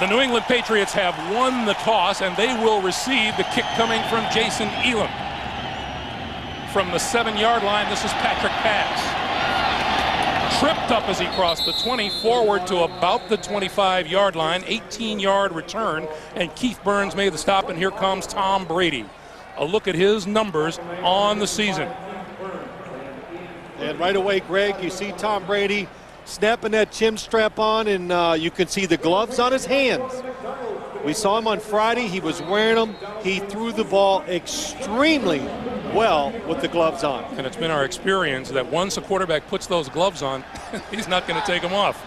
The New England Patriots have won the toss, and they will receive the kick coming from Jason Elam. From the 7-yard line, this is Patrick Pass. Tripped up as he crossed the 20, forward to about the 25-yard line, 18-yard return, and Keith Burns made the stop, and here comes Tom Brady. A look at his numbers on the season. And right away, Greg, you see Tom Brady snapping that chin strap on, and you can see the gloves on his hands. We saw him on Friday. He was wearing them. He threw the ball extremely well with the gloves on. And it's been our experience that once a quarterback puts those gloves on, he's not going to take them off.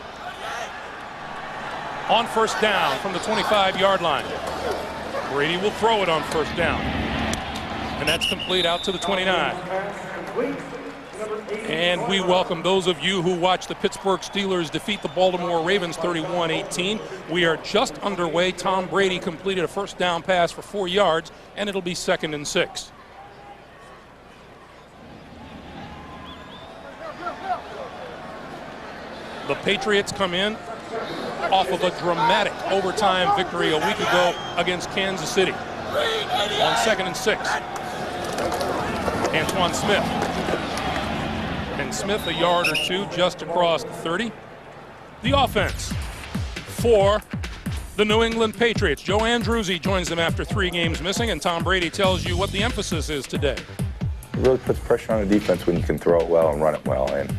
On first down from the 25-yard line. Brady will throw it on first down. And that's complete out to the 29. And we welcome those of you who watched the Pittsburgh Steelers defeat the Baltimore Ravens 31-18. We are just underway. Tom Brady completed a first down pass for 4 yards, and it'll be 2nd and 6. The Patriots come in off of a dramatic overtime victory a week ago against Kansas City. On 2nd and 6. Antoine Smith. And Smith a yard or two just across the 30. The offense for the New England Patriots. Joe Andruzzi joins them after 3 games missing, and Tom Brady tells you what the emphasis is today. It really puts pressure on the defense when you can throw it well and run it well. And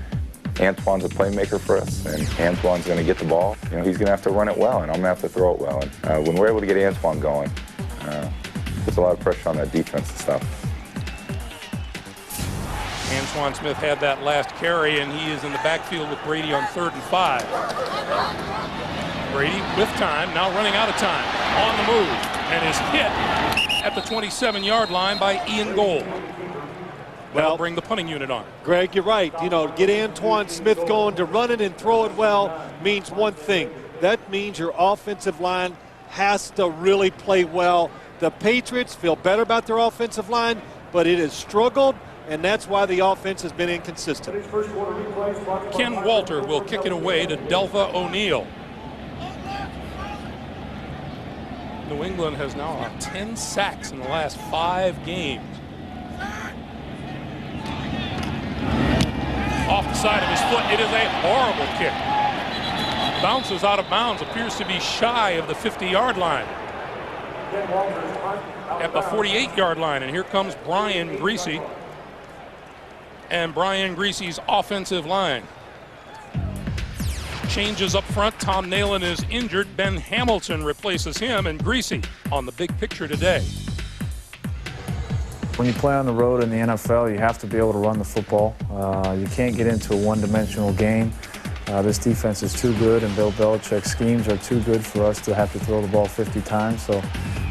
Antoine's a playmaker for us, and Antoine's going to get the ball. You know, he's going to have to run it well, and I'm going to have to throw it well. And when we're able to get Antoine going, puts a lot of pressure on that defense and stuff. Antoine Smith had that last carry, and he is in the backfield with Brady on 3rd and 5. Brady with time, now running out of time, on the move, and is hit at the 27-yard line by Ian Gold. That'll bring the punting unit on. Greg, you're right. You know, get Antoine Smith going. To run it and throw it well means one thing. That means your offensive line has to really play well. The Patriots feel better about their offensive line, but it has struggled, and that's why the offense has been inconsistent. Ken Walter will kick it away to Delva O'Neal. New England has now 10 sacks in the last 5 games. Off the side of his foot, it is a horrible kick. Bounces out of bounds, appears to be shy of the 50-yard line. At the 48-yard line, and here comes Brian Greasy. And Brian Greasy's offensive line. Changes up front. Tom Nalen is injured. Ben Hamilton replaces him, and Greasy on the big picture today. When you play on the road in the NFL, you have to be able to run the football. You can't get into a one-dimensional game. This defense is too good, and Bill Belichick's schemes are too good for us to have to throw the ball 50 times, so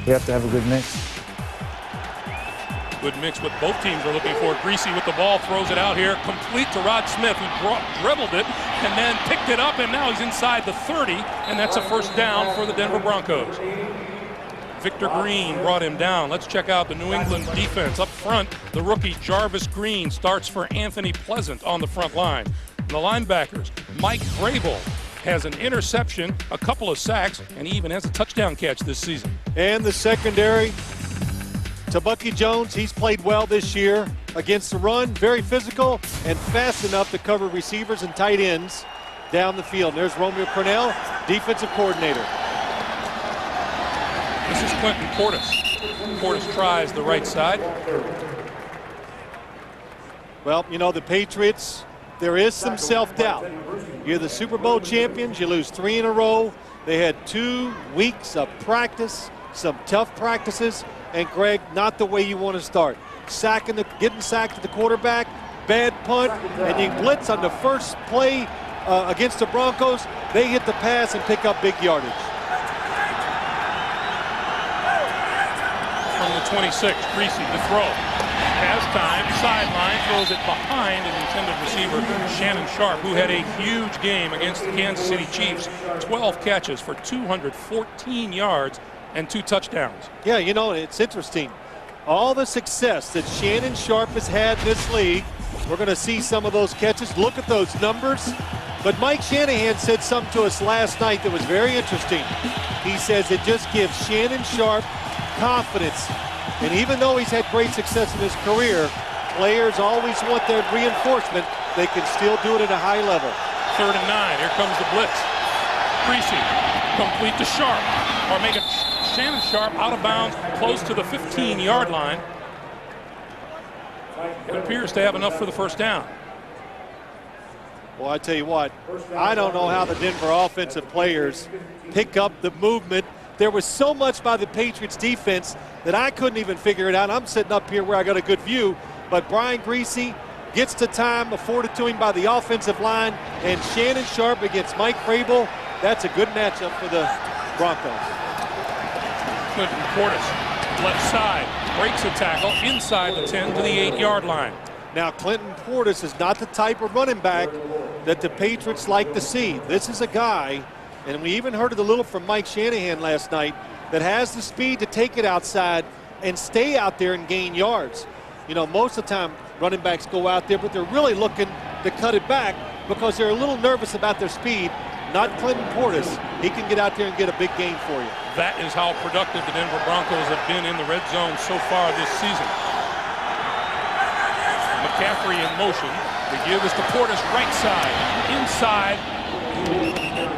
we have to have a good mix. Good mix what both teams are looking for. Greasy with the ball, throws it out here, complete to Rod Smith, who dribbled it and then picked it up, and now he's inside the 30, and that's a first down for the Denver Broncos. Victor Green brought him down. Let's check out the New England defense. Up front, the rookie Jarvis Green starts for Anthony Pleasant on the front line. The linebackers, Mike Grable has an interception, a couple of sacks, and he even has a touchdown catch this season. And the secondary, Tabucky Jones, he's played well this year against the run, very physical and fast enough to cover receivers and tight ends down the field. There's Romeo Cornell, defensive coordinator. This is Clinton Portis. Portis tries the right side. Well, you know, the Patriots, there is some self-doubt. You're the Super Bowl champions. You lose 3 in a row. They had 2 weeks of practice, some tough practices. And, Greg, not the way you want to start. Getting sacked at the quarterback, bad punt, and you blitz on the first play against the Broncos. They hit the pass and pick up big yardage. From the 26, Greasy to throw. Has time, sideline, throws it behind his intended receiver, Shannon Sharp, who had a huge game against the Kansas City Chiefs. 12 catches for 214 yards and 2 touchdowns. Yeah, you know, it's interesting. All the success that Shannon Sharp has had in this league, we're going to see some of those catches. Look at those numbers. But Mike Shanahan said something to us last night that was very interesting. He says it just gives Shannon Sharpe confidence. And even though he's had great success in his career, players always want their reinforcement. They can still do it at a high level. 3rd and 9. Here comes the blitz. Greasy, complete to Sharpe, or make it Shannon Sharpe out of bounds close to the 15-yard line. It appears to have enough for the first down. Well, I tell you what, I don't know how the Denver offensive players pick up the movement. There was so much by the Patriots defense that I couldn't even figure it out. I'm sitting up here where I got a good view, but Brian Greasy gets the time afforded to him by the offensive line, and Shannon Sharpe against Mike Vrabel. That's a good matchup for the Broncos. Clinton Portis, left side, breaks a tackle inside the 10 to the 8-yard line. Now, Clinton Portis is not the type of running back that the Patriots like to see. This is a guy, and we even heard it a little from Mike Shanahan last night, that has the speed to take it outside and stay out there and gain yards. You know, most of the time running backs go out there, but they're really looking to cut it back because they're a little nervous about their speed. Not Clinton Portis. He can get out there and get a big gain for you. That is how productive the Denver Broncos have been in the red zone so far this season. McCaffrey in motion. The give is to Portis, right side, inside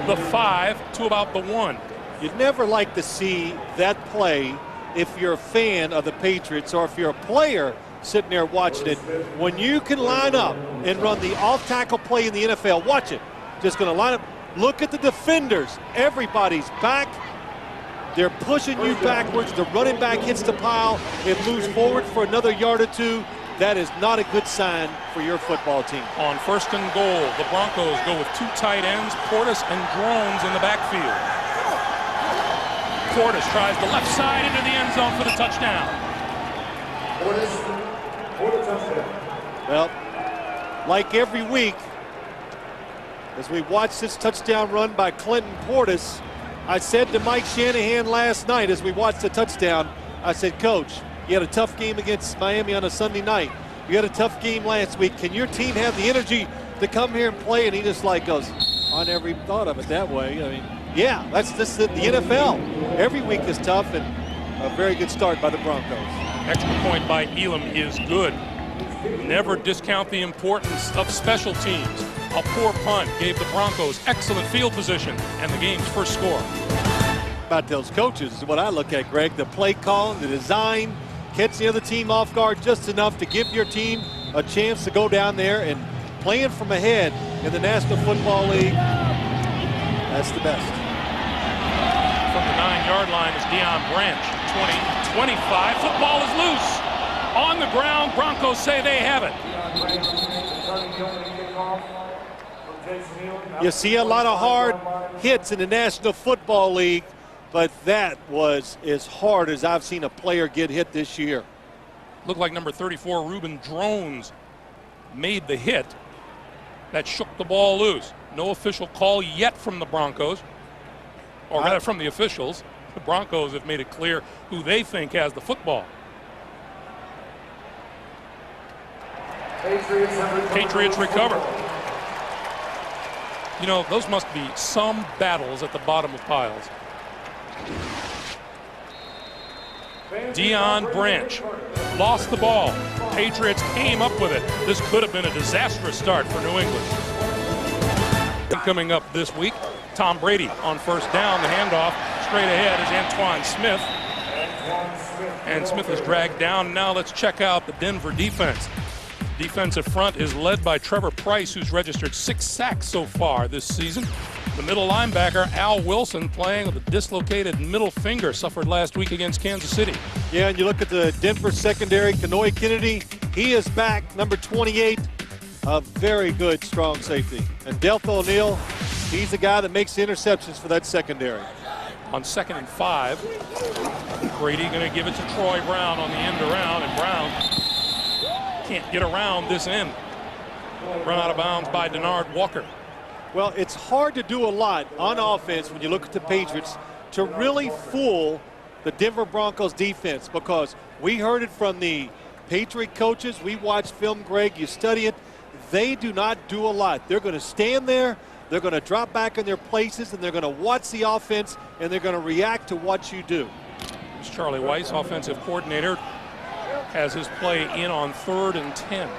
the 5 to about the 1. You'd never like to see that play if you're a fan of the Patriots or if you're a player sitting there watching it. When you can line up and run the off-tackle play in the NFL, watch it. Just going to line up. Look at the defenders. Everybody's back. They're pushing you backwards. The running back hits the pile. It moves forward for another yard or two. That is not a good sign for your football team. On 1st and goal, the Broncos go with 2 tight ends, Portis and Drones in the backfield. Portis tries the left side into the end zone for the touchdown. Well, like every week, as we watch this touchdown run by Clinton Portis, I said to Mike Shanahan last night as we watched the touchdown, I said, Coach, you had a tough game against Miami on a Sunday night. You had a tough game last week. Can your team have the energy to come here and play? And he just like goes, I never even thought of it that way. I mean, yeah, that's just the NFL. Every week is tough, and a very good start by the Broncos. Extra point by Elam is good. Never discount the importance of special teams. A poor punt gave the Broncos excellent field position and the game's first score. About those coaches is what I look at, Greg. The play call, the design, catch the other team off guard just enough to give your team a chance to go down there, and playing from ahead in the National Football League, that's the best. From the 9-yard line is Deion Branch. 20, 25, football is loose. On the ground, Broncos say they have it. You see a lot of hard hits in the National Football League, but that was as hard as I've seen a player get hit this year. Looked like number 34, Reuben Drones, made the hit. That shook the ball loose. No official call yet from the Broncos, or rather from the officials. The Broncos have made it clear who they think has the football. Patriots recover. You know, those must be some battles at the bottom of piles. Deion Branch lost the ball. Patriots came up with it. This could have been a disastrous start for New England. Coming up this week, Tom Brady on first down. The handoff straight ahead is Antoine Smith. And Smith is dragged down. Now let's check out the Denver defense. Defensive front is led by Trevor Price, who's registered 6 sacks so far this season. The middle linebacker, Al Wilson, playing with a dislocated middle finger, suffered last week against Kansas City. Yeah, and you look at the Denver secondary, Kanoy Kennedy, he is back, number 28, a very good, strong safety. And Deltha O'Neal, he's the guy that makes the interceptions for that secondary. On 2nd and 5, Brady going to give it to Troy Brown on the end around, and Brown can't get around this end. Run out of bounds by Denard Walker. Well, it's hard to do a lot on offense when you look at the Patriots to really fool the Denver Broncos defense, because we heard it from the Patriot coaches. We watched film, Greg, you study it. They do not do a lot. They're going to stand there. They're going to drop back in their places, and they're going to watch the offense, and they're going to react to what you do. Charlie Weiss, offensive coordinator, has his play in on 3rd and 10.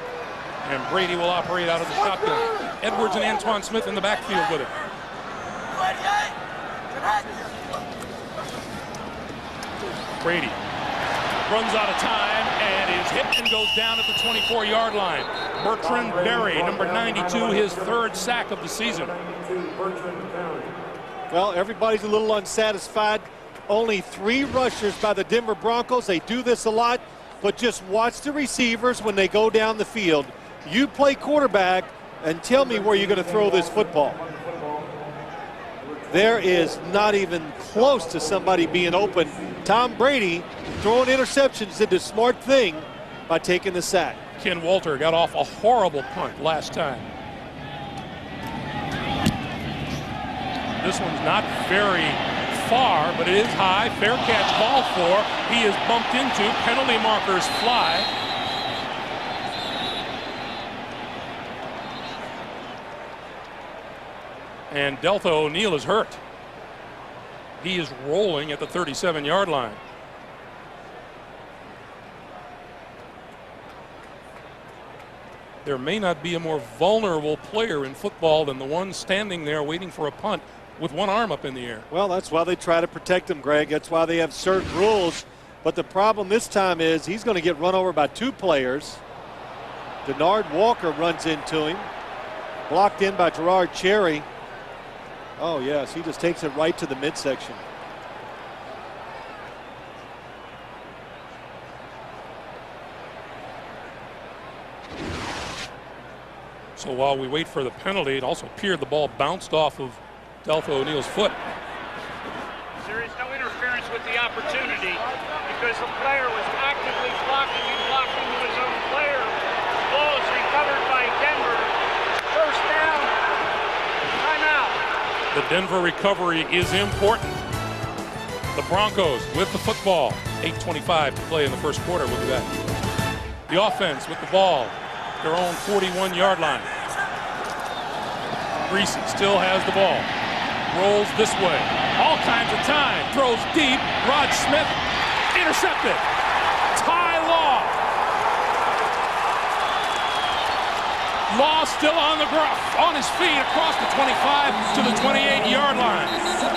And Brady will operate out of the shotgun. Edwards and Antoine Smith in the backfield with him. Brady runs out of time and is hit and goes down at the 24-yard line. Bertrand Berry, number 92, his 3rd sack of the season. Well, everybody's a little unsatisfied. Only 3 rushers by the Denver Broncos. They do this a lot, but just watch the receivers when they go down the field. You play quarterback and tell me where you're going to throw this football. There is not even close to somebody being open. Tom Brady throwing interceptions did the smart thing by taking the sack. Ken Walter got off a horrible punt last time. This one's not very far, but it is high. Fair catch called for. He is bumped into. Penalty markers fly. And Deltha O'Neal is hurt. He is rolling at the 37-yard line. There may not be a more vulnerable player in football than the one standing there waiting for a punt with one arm up in the air. Well, that's why they try to protect him, Greg. That's why they have certain rules. But the problem this time is he's going to get run over by 2 players. Denard Walker runs into him. Blocked in by Gerard Cherry. Oh, yes, he just takes it right to the midsection. So while we wait for the penalty, it also appeared the ball bounced off of Deltha O'Neal's foot. There is no interference with the opportunity because the player was actively blocking and blocking to his own player. The ball is recovered by Denver. First down. Timeout. The Denver recovery is important. The Broncos with the football. 8:25 to play in the first quarter. We'll be back. The offense with the ball. Their own 41-yard line. Greasy still has the ball. Rolls this way. All kinds of time. Throws deep. Rod Smith intercepted. Ty Law. Law still on the ground, on his feet across the 25 to the 28-yard line.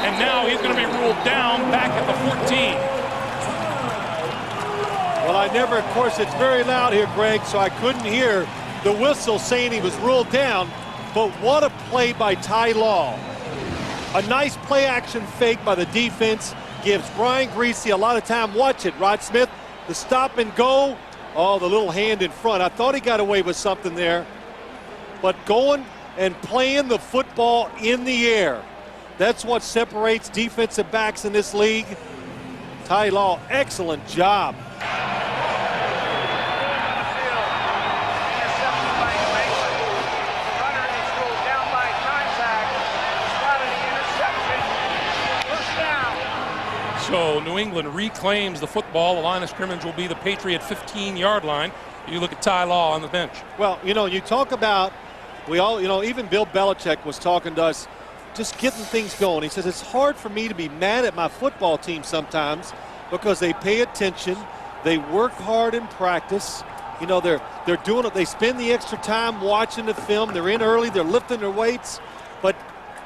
And now he's going to be ruled down back at the 14. Well, I never, of course, it's very loud here, Greg, so I couldn't hear the whistle saying he was ruled down. But what a play by Ty Law. A nice play-action fake by the defense gives Brian Greasy a lot of time. Watch it, Rod Smith, the stop and go. Oh, the little hand in front. I thought he got away with something there. But going and playing the football in the air, that's what separates defensive backs in this league. Ty Law, excellent job. So New England reclaims the football. The line of scrimmage will be the Patriot 15-yard line. You look at Ty Law on the bench. Well, you know, you talk about, we all, you know, even Bill Belichick was talking to us, just getting things going. He says, it's hard for me to be mad at my football team sometimes because they pay attention, they work hard in practice. You know, they're doing it, they spend the extra time watching the film, they're in early, they're lifting their weights, but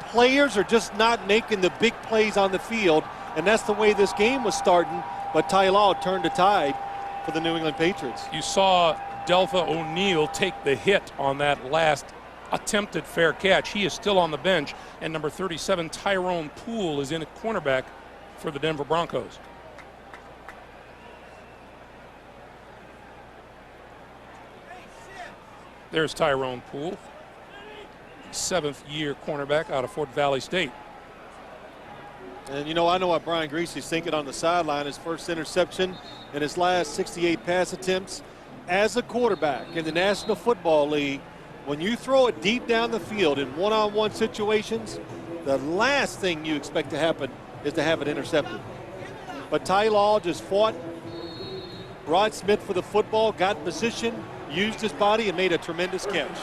players are just not making the big plays on the field. And that's the way this game was starting, but Ty Law turned the tide for the New England Patriots. You saw Deltha O'Neal take the hit on that last attempted fair catch. He is still on the bench, and number 37, Tyrone Poole, is in at cornerback for the Denver Broncos. There's Tyrone Poole, 7th-year cornerback out of Fort Valley State. And, you know, I know what Brian Greasy's thinking on the sideline. His first interception in his last 68 pass attempts. As a quarterback in the National Football League, when you throw it deep down the field in one-on-one situations, the last thing you expect to happen is to have it intercepted. But Ty Law just fought Rod Smith for the football, got in position, used his body, and made a tremendous catch.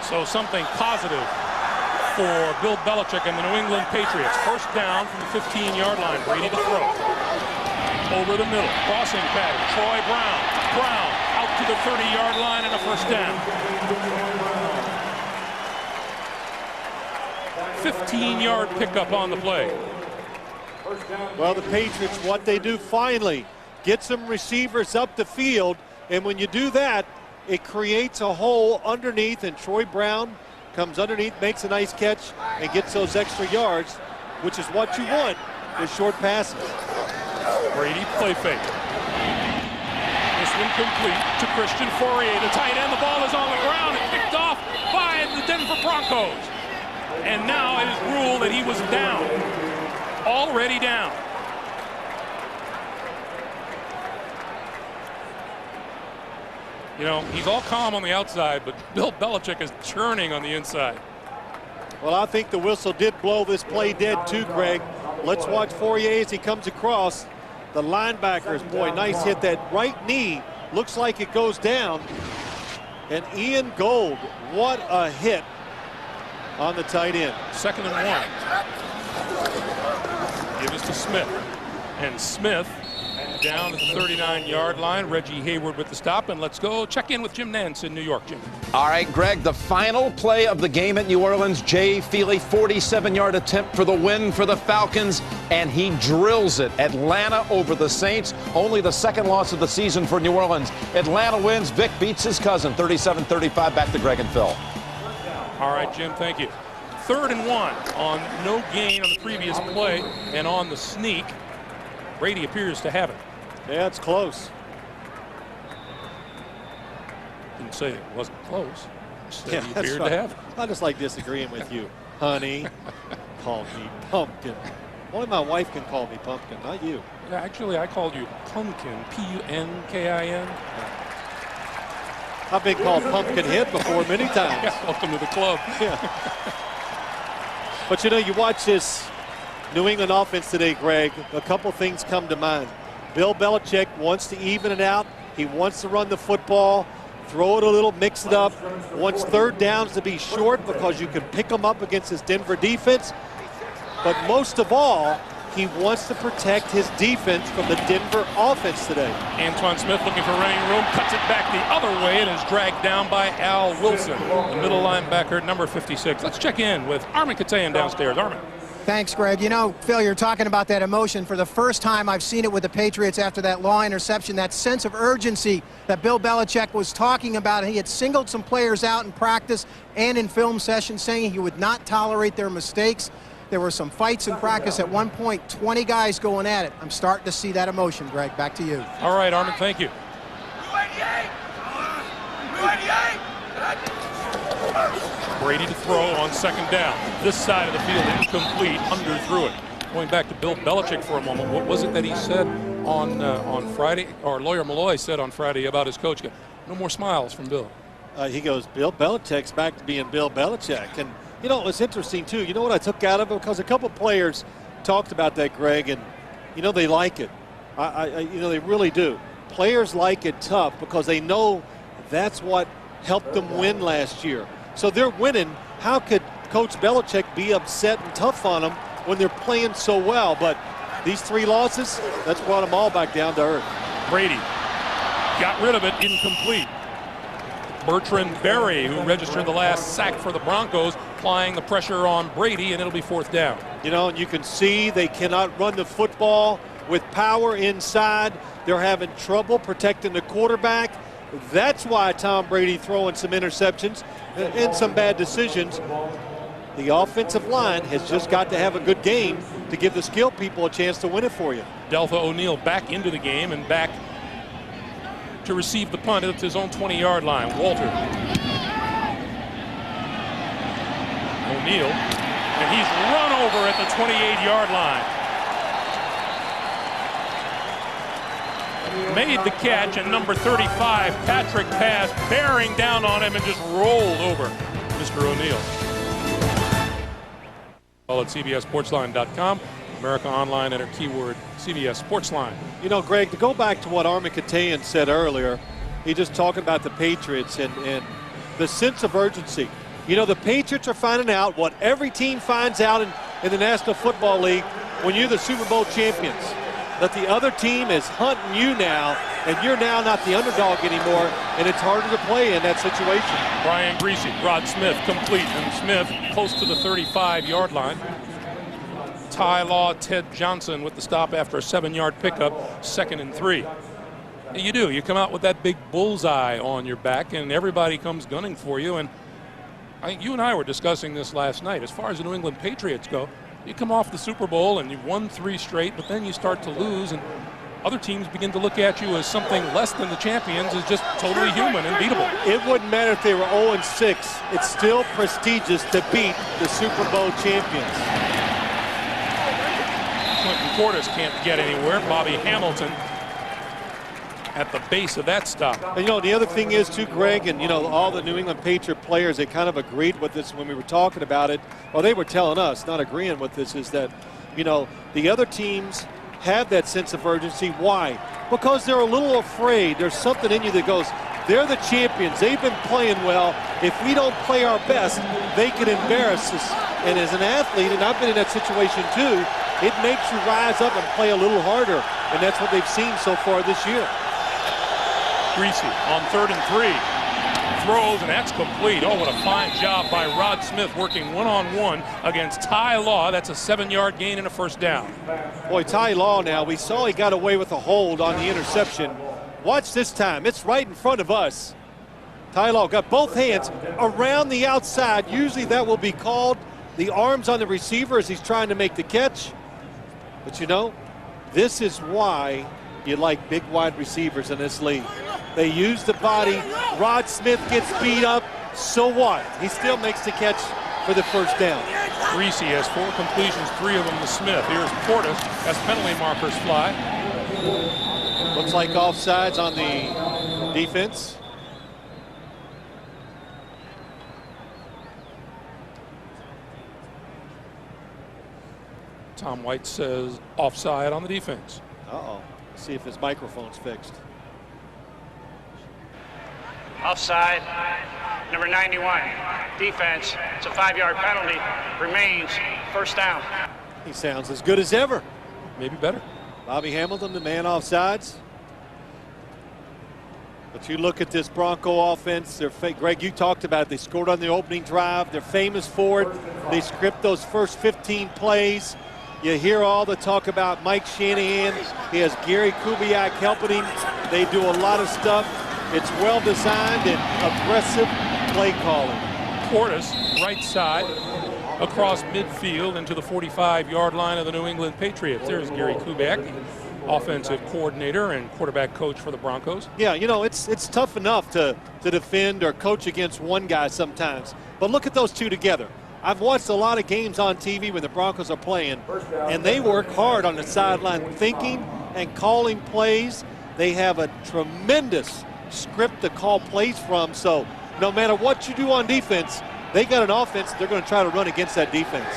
So something positive for Bill Belichick and the New England Patriots. First down from the 15-yard line. Brady to throw. Over the middle. Crossing pattern. Troy Brown. Brown out to the 30-yard line and a first down. 15-yard pickup on the play. Well, the Patriots, what they do finally, get some receivers up the field, and when you do that, it creates a hole underneath, and Troy Brown comes underneath, makes a nice catch, and gets those extra yards, which is what you want with short passes. Brady play fake. This one complete to Christian Fourier, the tight end. The ball is on the ground and picked off by the Denver Broncos. And now it is ruled that he was down. Already down. You know, he's all calm on the outside, but Bill Belichick is churning on the inside. Well, I think the whistle did blow this play dead too, Greg. Let's watch Fourier as he comes across. The linebackers, boy, nice hit. That right knee looks like it goes down. And Ian Gold, what a hit on the tight end. 2nd and 1. Give us to Smith. And Smith down at the 39-yard line. Reggie Hayward with the stop. And let's go check in with Jim Nantz in New York. Jim. All right, Greg, the final play of the game at New Orleans. Jay Feely, 47-yard attempt for the win for the Falcons, and he drills it. Atlanta over the Saints. Only the second loss of the season for New Orleans. Atlanta wins. Vic beats his cousin, 37-35. Back to Greg and Phil. All right, Jim, thank you. 3rd and 1 on no gain on the previous play, and on the sneak, Brady appears to have it. Yeah, it's close. Didn't say it wasn't close. Said Yeah, he that's appeared right. to have it. I just like disagreeing with you, honey. Call me pumpkin. Only my wife can call me pumpkin, not you. Yeah, actually, I called you Pumpkin, P-U-N-K-I-N. I've been called Pumpkinhead before many times. Yeah, welcome to the club. Yeah. But you know, you watch this New England offense today, Greg, a couple things come to mind. Bill Belichick wants to even it out. He wants to run the football, throw it a little, mix it up. Wants third downs to be short because you can pick them up against this Denver defense. But most of all, he wants to protect his defense from the Denver offense today. Antoine Smith looking for running room, cuts it back the other way and is dragged down by Al Wilson, the middle linebacker, number 56. Let's check in with Armin Katayan downstairs. Armin. Thanks, Greg. You know, Phil, you're talking about that emotion. For the first time, I've seen it with the Patriots after that long interception, that sense of urgency that Bill Belichick was talking about. He had singled some players out in practice and in film sessions, saying he would not tolerate their mistakes. There were some fights in practice. At one point, 20 guys going at it. I'm starting to see that emotion, Greg. Back to you. All right, Armin, thank you. Brady to throw on 2nd down. This side of the field incomplete, underthrew it. Going back to Bill Belichick for a moment, what was it that he said on Friday, or Lawyer Malloy said on Friday about his coach? No more smiles from Bill. He goes, Bill Belichick's back to being Bill Belichick. And, you know, it's interesting, too. You know what I took out of it? Because a couple players talked about that, Greg, and, you know, they like it. You know, they really do. Players like it tough because they know that's what helped them win last year. So they're winning. How could Coach Belichick be upset and tough on them when they're playing so well? But these 3 losses, that's brought them all back down to earth. Brady got rid of it, incomplete. Bertrand Berry, who registered the last sack for the Broncos, applying the pressure on Brady, and it'll be 4th down. You know, and you can see they cannot run the football with power inside. They're having trouble protecting the quarterback. That's why Tom Brady throwing some interceptions and some bad decisions. The offensive line has just got to have a good game to give the skill people a chance to win it for you. Deltha O'Neal back into the game and back to receive the punt at his own 20-yard line. Walter. O'Neal, and he's run over at the 28-yard line. Made the catch, and number 35, Patrick Pass, bearing down on him and just rolled over Mr. O'Neal. All at CBSSportsline.com. America Online, enter keyword CBS Sportsline. You know, Greg, to go back to what Armin Katayan said earlier, he just talking about the Patriots and the sense of urgency. You know, the Patriots are finding out what every team finds out in the National Football League when you're the Super Bowl champions, that the other team is hunting you now, and you're now not the underdog anymore, and it's harder to play in that situation. Brian Greasy, Rod Smith complete, and Smith close to the 35-yard line. Ty Law, Ted Johnson with the stop after a 7-yard pickup, 2nd and 3. You do. You come out with that big bullseye on your back, and everybody comes gunning for you. And I think you and I were discussing this last night. As far as the New England Patriots go, you come off the Super Bowl and you've won 3 straight, but then you start to lose, and other teams begin to look at you as something less than the champions, as just totally human and beatable. It wouldn't matter if they were 0-6. It's still prestigious to beat the Super Bowl champions. Clinton Portis can't get anywhere. Bobby Hamilton at the base of that stop. And, you know, the other thing is, too, Greg, and, you know, all the New England Patriot players, they kind of agreed with this when we were talking about it. Well, they were telling us, not agreeing with this, is that, you know, the other teams have that sense of urgency. Why? Because they're a little afraid. There's something in you that goes, they're the champions. They've been playing well. If we don't play our best, they can embarrass us. And as an athlete, and I've been in that situation too, it makes you rise up and play a little harder. And that's what they've seen so far this year. Greasy on 3rd and 3. Throws, and that's complete. Oh, what a fine job by Rod Smith working one-on-one against Ty Law. That's a 7-yard gain and a 1st down. Boy, Ty Law now, we saw he got away with a hold on the interception. Watch this time. It's right in front of us. Ty Law got both hands around the outside. Usually that will be called the arms on the receiver as he's trying to make the catch. But, you know, this is why you like big wide receivers in this league. They use the body. Rod Smith gets beat up. So what? He still makes the catch for the 1st down. Greasy has 4 completions, 3 of them to Smith. Here's Portis as penalty markers fly. Looks like offsides on the defense. Tom White says offside on the defense. Uh-oh. See if his microphone's fixed. Offside, number 91, defense. It's a 5-yard penalty. Remains 1st down. He sounds as good as ever. Maybe better. Bobby Hamilton, the man offsides. But you look at this Bronco offense. Greg, you talked about it. They scored on the opening drive. They're famous for it. They script those first 15 plays. You hear all the talk about Mike Shanahan. He has Gary Kubiak helping him. They do a lot of stuff. It's well designed and aggressive play calling. Portis, right side, across midfield into the 45-yard line of the New England Patriots. There's Gary Kubiak, offensive coordinator and quarterback coach for the Broncos. Yeah, you know, it's tough enough to defend or coach against one guy sometimes. But look at those two together. I've watched a lot of games on TV when the Broncos are playing, and they work hard on the sideline thinking and calling plays. They have a tremendous script to call plays from, so no matter what you do on defense, they got an offense they're going to try to run against that defense.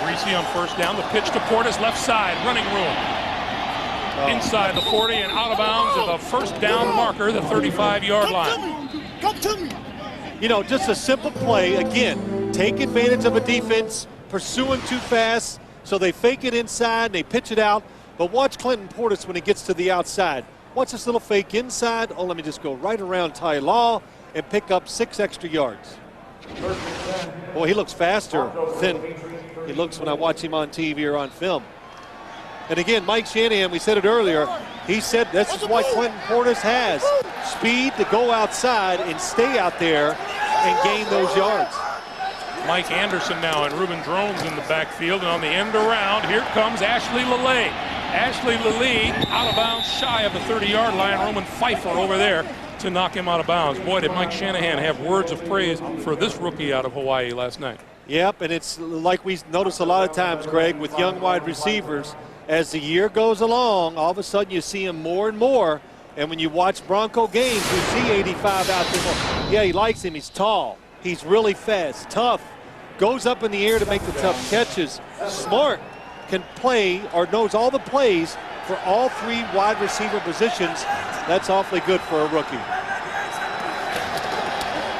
Greasy on 1st down. The pitch to Portis, left side, running room. Inside the 40 and out of bounds of a 1st down marker, the 35-yard line. Come to me. You know, just a simple play. Again, take advantage of a defense pursuing too fast, so they fake it inside and they pitch it out. But watch Clinton Portis when he gets to the outside. Watch this little fake inside. Oh, let me just go right around Ty Law and pick up 6 extra yards. Boy, he looks faster than he looks when I watch him on TV or on film. And again, Mike Shanahan, we said it earlier, he said this is what Clinton Portis has. Speed to go outside and stay out there and gain those yards. Mike Anderson now and Ruben Drones in the backfield, and on the end around, here comes Ashley Lilly. Ashley Lilly out of bounds shy of the 30-yard line. Roman Pfeiffer over there to knock him out of bounds. Boy, did Mike Shanahan have words of praise for this rookie out of Hawaii last night. Yep, and it's like we notice a lot of times, Greg, with young wide receivers, as the year goes along, all of a sudden you see him more and more. And when you watch Bronco games, you see 85 out there. Yeah, he likes him. He's tall. He's really fast, tough, goes up in the air to make the tough catches. Smart, can play or knows all the plays for all 3 wide receiver positions That's awfully good for a rookie.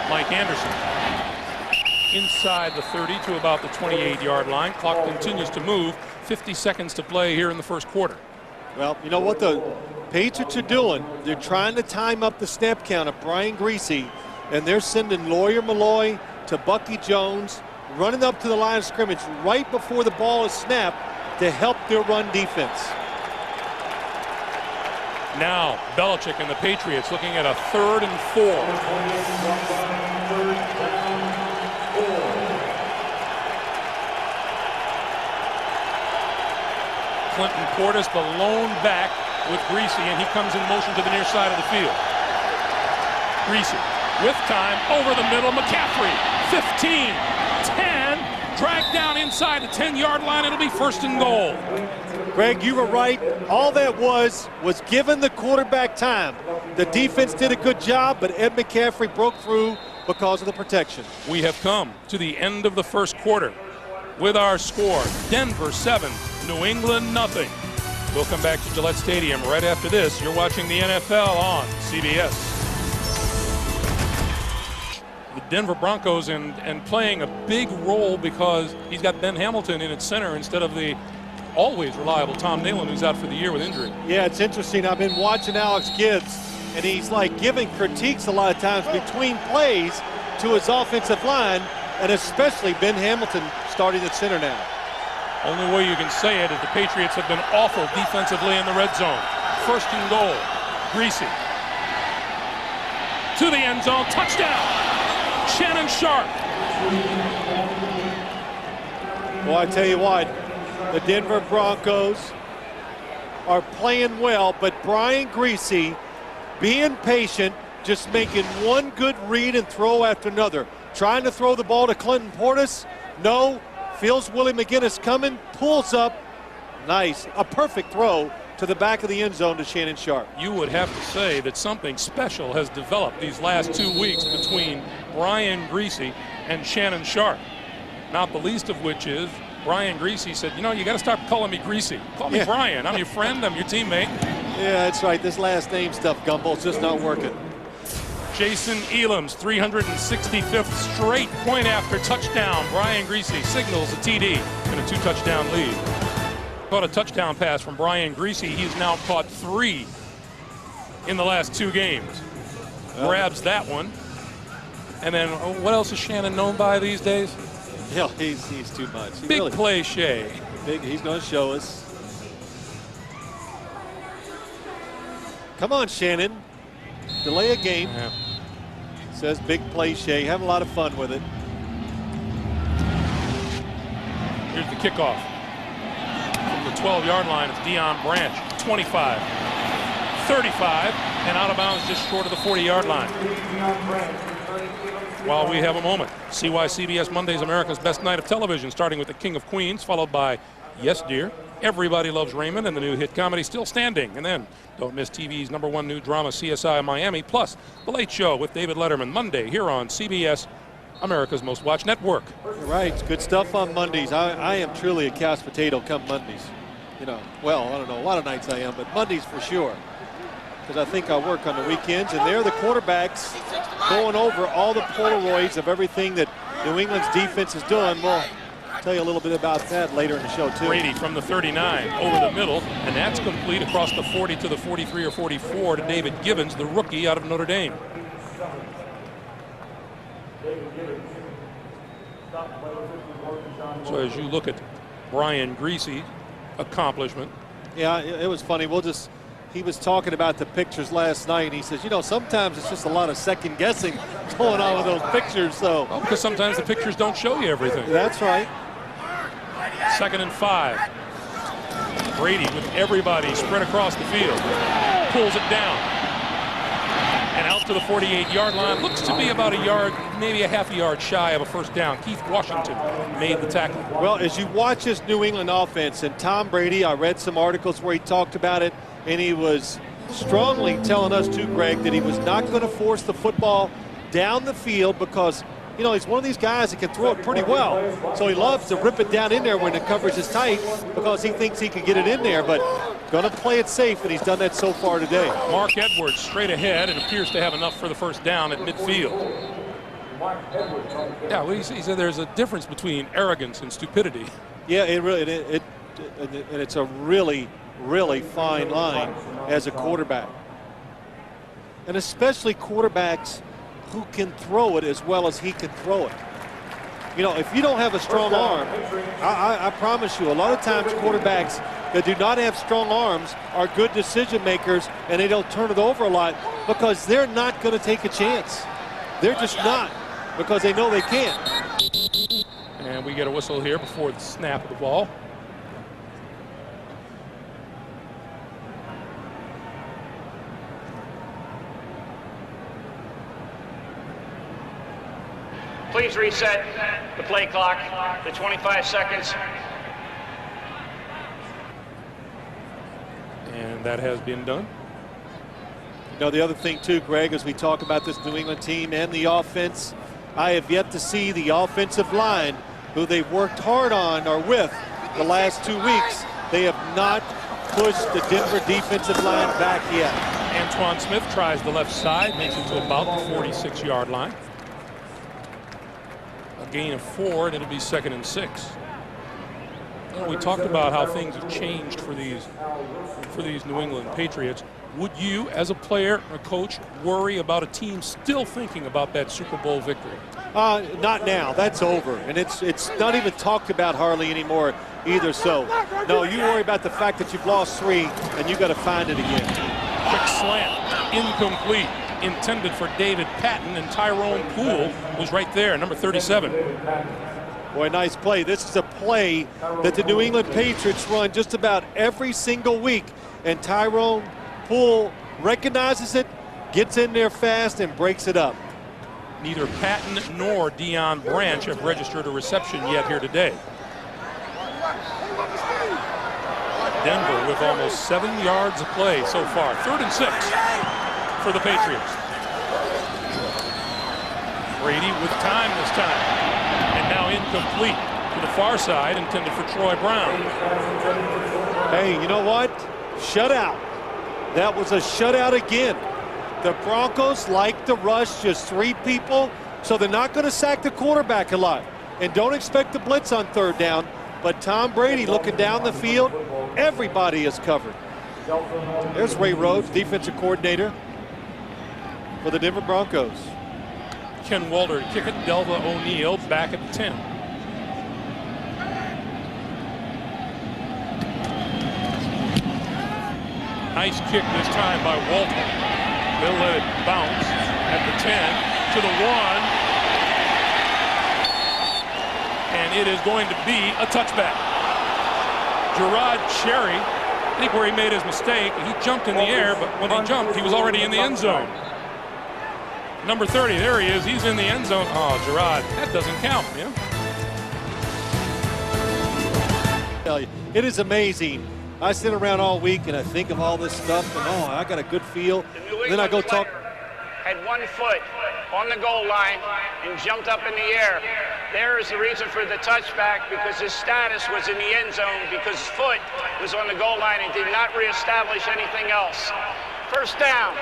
Mike Anderson inside the 30 to about the 28-yard line. Clock continues to move. 50 seconds to play here in the first quarter. Well, you know what the Patriots are doing? They're trying to time up the snap count of Brian Griese, and they're sending Lawyer Malloy to Bucky Jones, running up to the line of scrimmage right before the ball is snapped to help their run defense. Now Belichick and the Patriots looking at a 3rd and 4. Clinton Portis, the lone back with Griese, and he comes in motion to the near side of the field. Griese with time over the middle. McCaffrey, 15, 10, dragged down inside the 10-yard line. It'll be 1st and goal. Greg, you were right. All that was giving the quarterback time. The defense did a good job, but Ed McCaffrey broke through because of the protection. We have come to the end of the first quarter with our score: Denver 7, New England nothing. We'll come back to Gillette Stadium right after this. You're watching the NFL on CBS. The Denver Broncos and playing a big role because he's got Ben Hamilton in at center instead of the always reliable Tom Nalen, who's out for the year with injury. Yeah, it's interesting. I've been watching Alex Gibbs, and he's like giving critiques a lot of times between plays to his offensive line, and especially Ben Hamilton starting at center now. Only way you can say it is the Patriots have been awful defensively in the red zone. 1st and goal. Griese to the end zone. Touchdown. Shannon Sharp. Well, I tell you what, the Denver Broncos are playing well, but Brian Griese being patient, just making one good read and throw after another. Trying to throw the ball to Clinton Portis. No. Feels Willie McGinnis coming, pulls up. Nice. A perfect throw to the back of the end zone to Shannon Sharp. You would have to say that something special has developed these last 2 weeks between Brian Griese and Shannon Sharp. Not the least of which is Brian Griese said, you know, you got to stop calling me Griese. Call me Brian. I'm your friend. I'm your teammate. Yeah, that's right. This last name stuff, Gumbel's just not working. Jason Elam's 365th straight point after touchdown. Brian Griese signals a TD and a 2-touchdown lead. Caught a touchdown pass from Brian Griese. He's now caught 3 in the last 2 games. Grabs that one. And then what else is Shannon known by these days? Yeah, he's too much. Big really, play Shay. He's going to show us. Come on, Shannon. Delay a game. Yeah. Says big play Shay. Having a lot of fun with it. Here's the kickoff. From the 12-yard line, it's Deion Branch. 25, 35, and out of bounds just short of the 40-yard line. While we have a moment, see why CBS Monday's America's Best Night of Television, starting with The King of Queens, followed by Yes, Dear, Everybody Loves Raymond, and the new hit comedy Still Standing. And then don't miss TV's #1 new drama CSI Miami, plus The Late Show with David Letterman, Monday here on CBS, America's Most Watched Network. You're right. It's good stuff on Mondays. I am truly a couch potato come Mondays. You know, well, I don't know. A lot of nights I am, but Mondays for sure. Because I think I work on the weekends, and they're the quarterbacks going over all the Polaroids of everything that New England's defense is doing. We'll tell you a little bit about that later in the show, too. Brady from the 39 over the middle, and that's complete across the 40 to the 43 or 44 to David Gibbons, the rookie out of Notre Dame. So as you look at Brian Griese's accomplishment. Yeah, it was funny. He was talking about the pictures last night, and he says, you know, sometimes it's just a lot of second guessing going on with those pictures. So because sometimes the pictures don't show you everything. That's right. 2nd and 5. Brady with everybody spread across the field. Pulls it down. And out to the 48-yard line. Looks to be about a yard, maybe a half a yard shy of a first down. Keith Washington made the tackle. Well, as you watch this New England offense, and Tom Brady, I read some articles where he talked about it, and he was strongly telling us too, Greg, that he was not going to force the football down the field because, you know, he's one of these guys that can throw it pretty well. So he loves to rip it down in there when the coverage is tight because he thinks he can get it in there. But Going to play it safe, and he's done that so far today. Mark Edwards straight ahead and appears to have enough for the first down at midfield. Yeah, well, he said there's a difference between arrogance and stupidity. Yeah, and it's a really, really fine line as a quarterback. And especially quarterbacks who can throw it as well as he can throw it. You know, if you don't have a strong arm, I promise you, a lot of times quarterbacks that do not have strong arms are good decision makers, and they don't turn it over a lot because they're not going to take a chance. They're just not, because they know they can't. And we get a whistle here before the snap of the ball. Please reset the play clock to 25 seconds. And that has been done. You know, the other thing too, Greg, as we talk about this New England team and the offense, I have yet to see the offensive line, who they've worked hard on or with the last 2 weeks. They have not pushed the Denver defensive line back yet. Antoine Smith tries the left side, makes it to about the 46-yard line. A gain of 4, and it'll be 2nd and 6. You know, we talked about how things have changed for these New England Patriots. Would you, as a player or coach, worry about a team still thinking about that Super Bowl victory? Not now. That's over, and it's not even talked about hardly anymore either. So, no, you worry about the fact that you've lost 3, and you got to find it again. Quick slant, incomplete, intended for David Patton, and Tyrone Poole was right there, number 37. Boy, nice play. This is a play that the New England Patriots run just about every single week, and Tyrone Poole recognizes it, gets in there fast, and breaks it up. Neither Patton nor Deion Branch have registered a reception yet here today. Denver with almost 7 yards of play so far. 3rd and 6 for the Patriots. Brady with time this time. And now incomplete to the far side, intended for Troy Brown. Hey, you know what? Shutout. That was a shutout again. The Broncos like to rush just 3 people, so they're not going to sack the quarterback a lot. And don't expect the blitz on 3rd down. But Tom Brady looking down the field, everybody is covered. There's Ray Rhodes, defensive coordinator for the Denver Broncos. Ken Walter to kick it. Delva O'Neal back at the 10. Nice kick this time by Walter. They'll let it bounce at the 10 to the 1. And it is going to be a touchback. Gerard Cherry, I think where he made his mistake, he jumped in the air, but when he jumped, he was already in the end zone. Number 30, there he is. He's in the end zone. Oh, Gerard, that doesn't count, yeah? It is amazing. I sit around all week and I think of all this stuff, and oh, I got a good feel. Then I go talk. Had 1 foot on the goal line and jumped up in the air. There is the reason for the touchback, because his status was in the end zone because his foot was on the goal line and did not reestablish anything else. 1st down.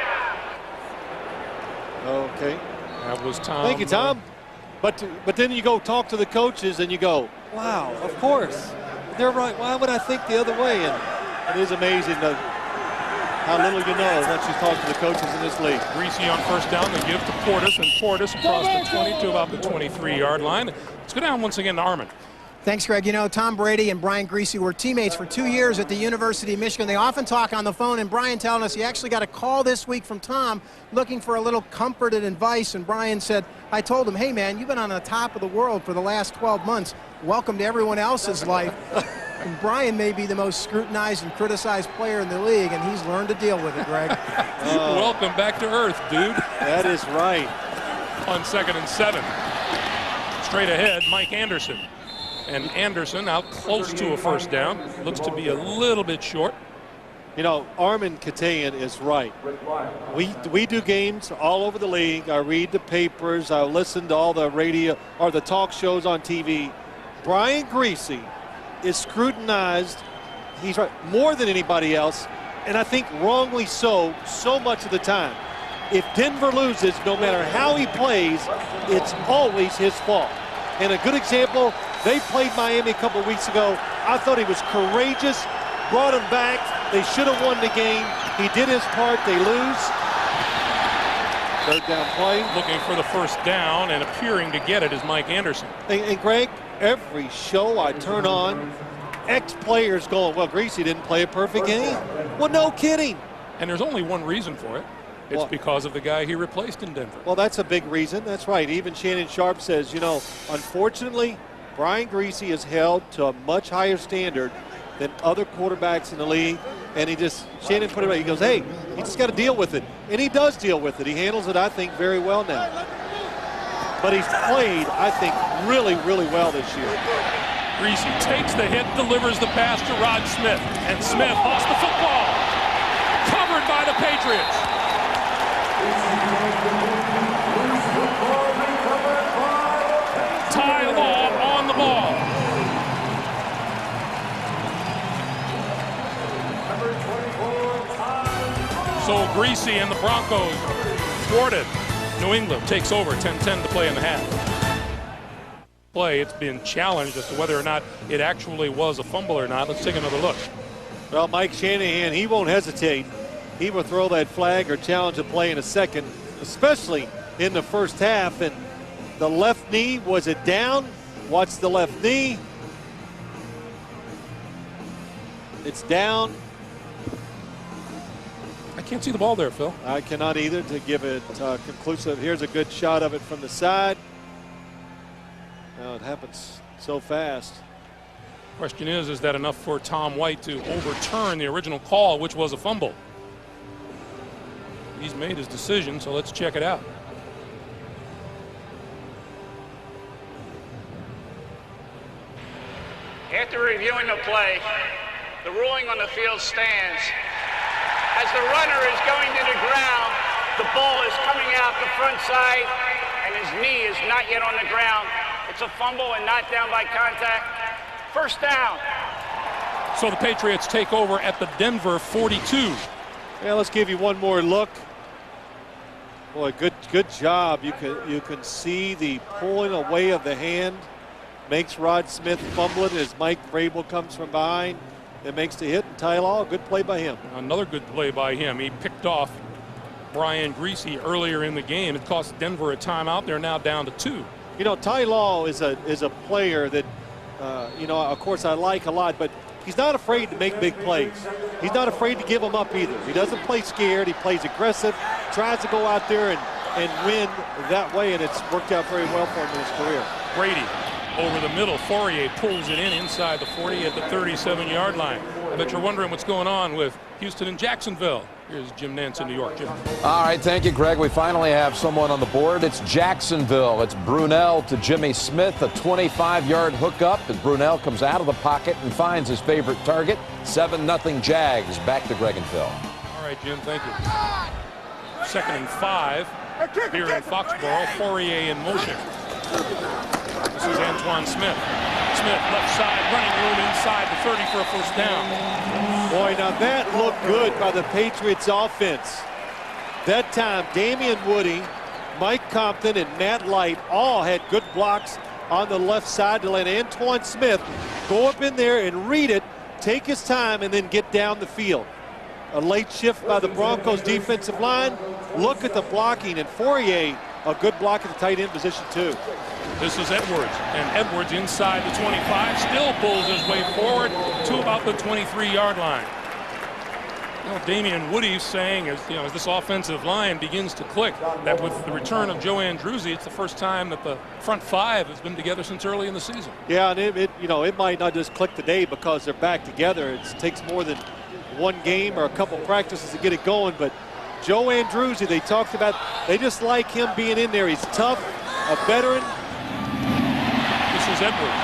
Okay. That was Tom. Thank you, Tom. But then you go talk to the coaches and you go, wow, of course. They're right. Why would I think the other way? And it is amazing how little you know once you talk to the coaches in this league. Greasy on 1st down, the give to Portis, and Portis across the 20 to about the 23-yard line. Let's go down once again to Armin. Thanks, Greg. You know, Tom Brady and Brian Greasy were teammates for 2 years at the University of Michigan. They often talk on the phone, and Brian telling us he actually got a call this week from Tom looking for a little comfort and advice. And Brian said, I told him, hey, man, you've been on the top of the world for the last 12 months. Welcome to everyone else's life. And Brian may be the most scrutinized and criticized player in the league, and he's learned to deal with it, Greg. Welcome back to earth, dude. That is right. On 2nd and 7. Straight ahead, Mike Anderson. And Anderson out close to a 1st down. Looks to be a little bit short. You know, Armin Katayan is right. We do games all over the league. I read the papers. I listen to all the radio or the talk shows on TV. Brian Greasy is scrutinized he's right, more than anybody else, and I think wrongly so much of the time. If Denver loses, no matter how he plays, it's always his fault. And a good example, they played Miami a couple of weeks ago. I thought he was courageous, brought him back. They should have won the game. He did his part. They lose. Third down play. Looking for the first down and appearing to get it is Mike Anderson. And Greg, every show I turn on, ex-players going, well, Greasy didn't play a perfect game. Well, no kidding. And there's only one reason for it. It's because of the guy he replaced in Denver. Well, that's a big reason. That's right. Even Shannon Sharp says, you know, unfortunately, Brian Greasy is held to a much higher standard than other quarterbacks in the league. And Shannon put it right. He goes, hey, he just got to deal with it. And he does deal with it. He handles it, I think, very well now. But he's played, I think, really, really well this year. Greasy takes the hit, delivers the pass to Rod Smith. And Smith lost the football. Covered by the Patriots. Ty Law on the ball. So Greasy and the Broncos thwarted. New England takes over, 10-10 to play in the half. It's been challenged as to whether or not it actually was a fumble or not. Let's take another look. Well, Mike Shanahan, he won't hesitate. He will throw that flag or challenge a play in a second, especially in the first half. And the left knee, was it down? Watch the left knee. It's down. I can't see the ball there, Phil. I cannot either to give it conclusive. Here's a good shot of it from the side. Now it happens so fast. Question is that enough for Tom White to overturn the original call, which was a fumble? He's made his decision, so let's check it out. After reviewing the play, the ruling on the field stands. As the runner is going to the ground, the ball is coming out the front side, and his knee is not yet on the ground. It's a fumble and not down by contact. First down. So the Patriots take over at the Denver 42. Yeah, let's give you one more look. Boy, good job. You can see the pulling away of the hand. Makes Rod Smith fumble it as Mike Vrabel comes from behind. It makes the hit, and Ty Law, a good play by him. Another good play by him. He picked off Brian Greasy earlier in the game. It cost Denver a timeout. They're now down to 2. You know, Ty Law is a player that, you know, of course I like a lot, but he's not afraid to make big plays. He's not afraid to give them up either. He doesn't play scared. He plays aggressive, tries to go out there and win that way, and it's worked out very well for him in his career. Brady over the middle. Fourier pulls it in inside the 40 at the 37-yard line. I bet you're wondering what's going on with Houston and Jacksonville. Here's Jim Nantz in New York. Jim. All right, thank you, Greg. We finally have someone on the board. It's Jacksonville. It's Brunell to Jimmy Smith, a 25-yard hookup as Brunell comes out of the pocket and finds his favorite target. 7-0 Jags. Back to Greg and Phil. All right, Jim, thank you. 2nd and 5 here in Foxborough. Fourier in motion. This is Antoine Smith. Smith left side, running room inside the 30 for a first down. Boy, now that looked good by the Patriots offense. That time, Damian Woody, Mike Compton, and Matt Light all had good blocks on the left side to let Antoine Smith go up in there and read it, take his time, and then get down the field. A late shift by the Broncos defensive line. Look at the blocking, and Fourier, a good block at the tight end position too. This is Edwards, and Edwards inside the 25 still pulls his way forward to about the 23-yard line. You know, Damian Woody's saying, as this offensive line begins to click, that with the return of Joe Andruzzi, it's the first time that the front 5 has been together since early in the season. Yeah, and it might not just click today because they're back together. It takes more than one game or a couple practices to get it going, but Joe Andruzzi, they talked about, they just like him being in there. He's tough, a veteran. This is Edwards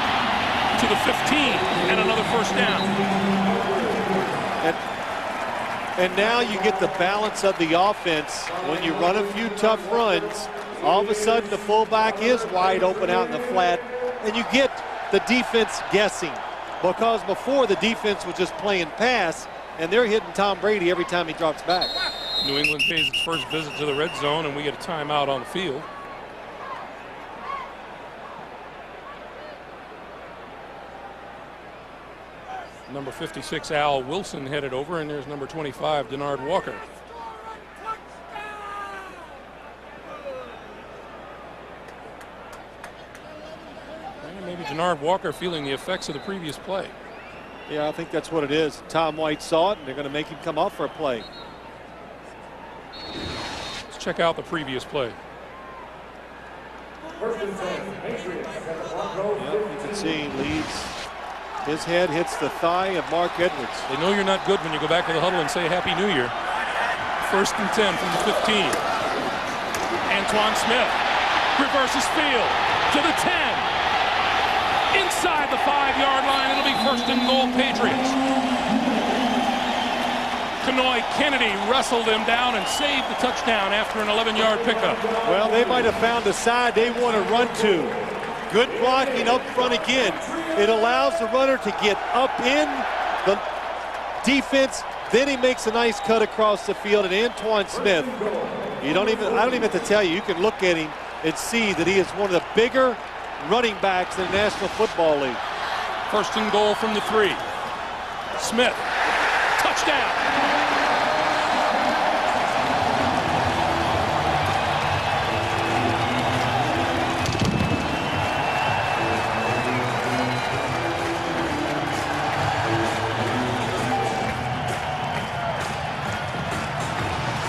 to the 15 and another first down. And now you get the balance of the offense. When you run a few tough runs, all of a sudden the fullback is wide open out in the flat, and you get the defense guessing. because before the defense was just playing pass, and they're hitting Tom Brady every time he drops back. New England pays its first visit to the red zone, and we get a timeout on the field. Number 56, Al Wilson, headed over, and there's number 25, Denard Walker. And maybe Denard Walker feeling the effects of the previous play. Yeah, I think that's what it is. Tom White saw it, and they're going to make him come out for a play. Let's check out the previous play. Yep, you can see he leads. His head hits the thigh of Mark Edwards. They know you're not good when you go back to the huddle and say Happy New Year. 1st and 10 from the 15. Antoine Smith reverses field to the 10. Inside the 5-yard line, it'll be 1st and goal, Patriots. Kenoy Kennedy wrestled him down and saved the touchdown after an 11-yard pickup. Well, they might have found a side they want to run to. Good blocking up front again. It allows the runner to get up in the defense. Then he makes a nice cut across the field. And Antoine Smith, I don't even have to tell you, you can look at him and see that he is one of the bigger running backs in the National Football League. 1st and goal from the 3. Smith, touchdown.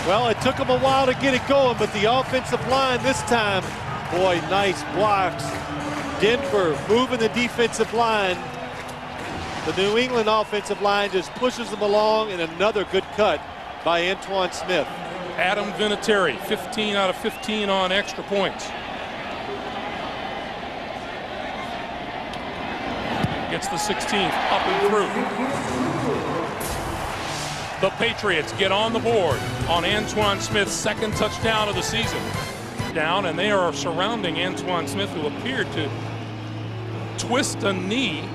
Well, it took them a while to get it going, but the offensive line this time, boy, nice blocks. Denver moving the defensive line. The New England offensive line just pushes them along, and another good cut by Antoine Smith. Adam Vinatieri, 15 out of 15 on extra points. Gets the 16th up and through. The Patriots get on the board on Antoine Smith's 2nd touchdown of the season. Down, and they are surrounding Antoine Smith, who appeared to twist a knee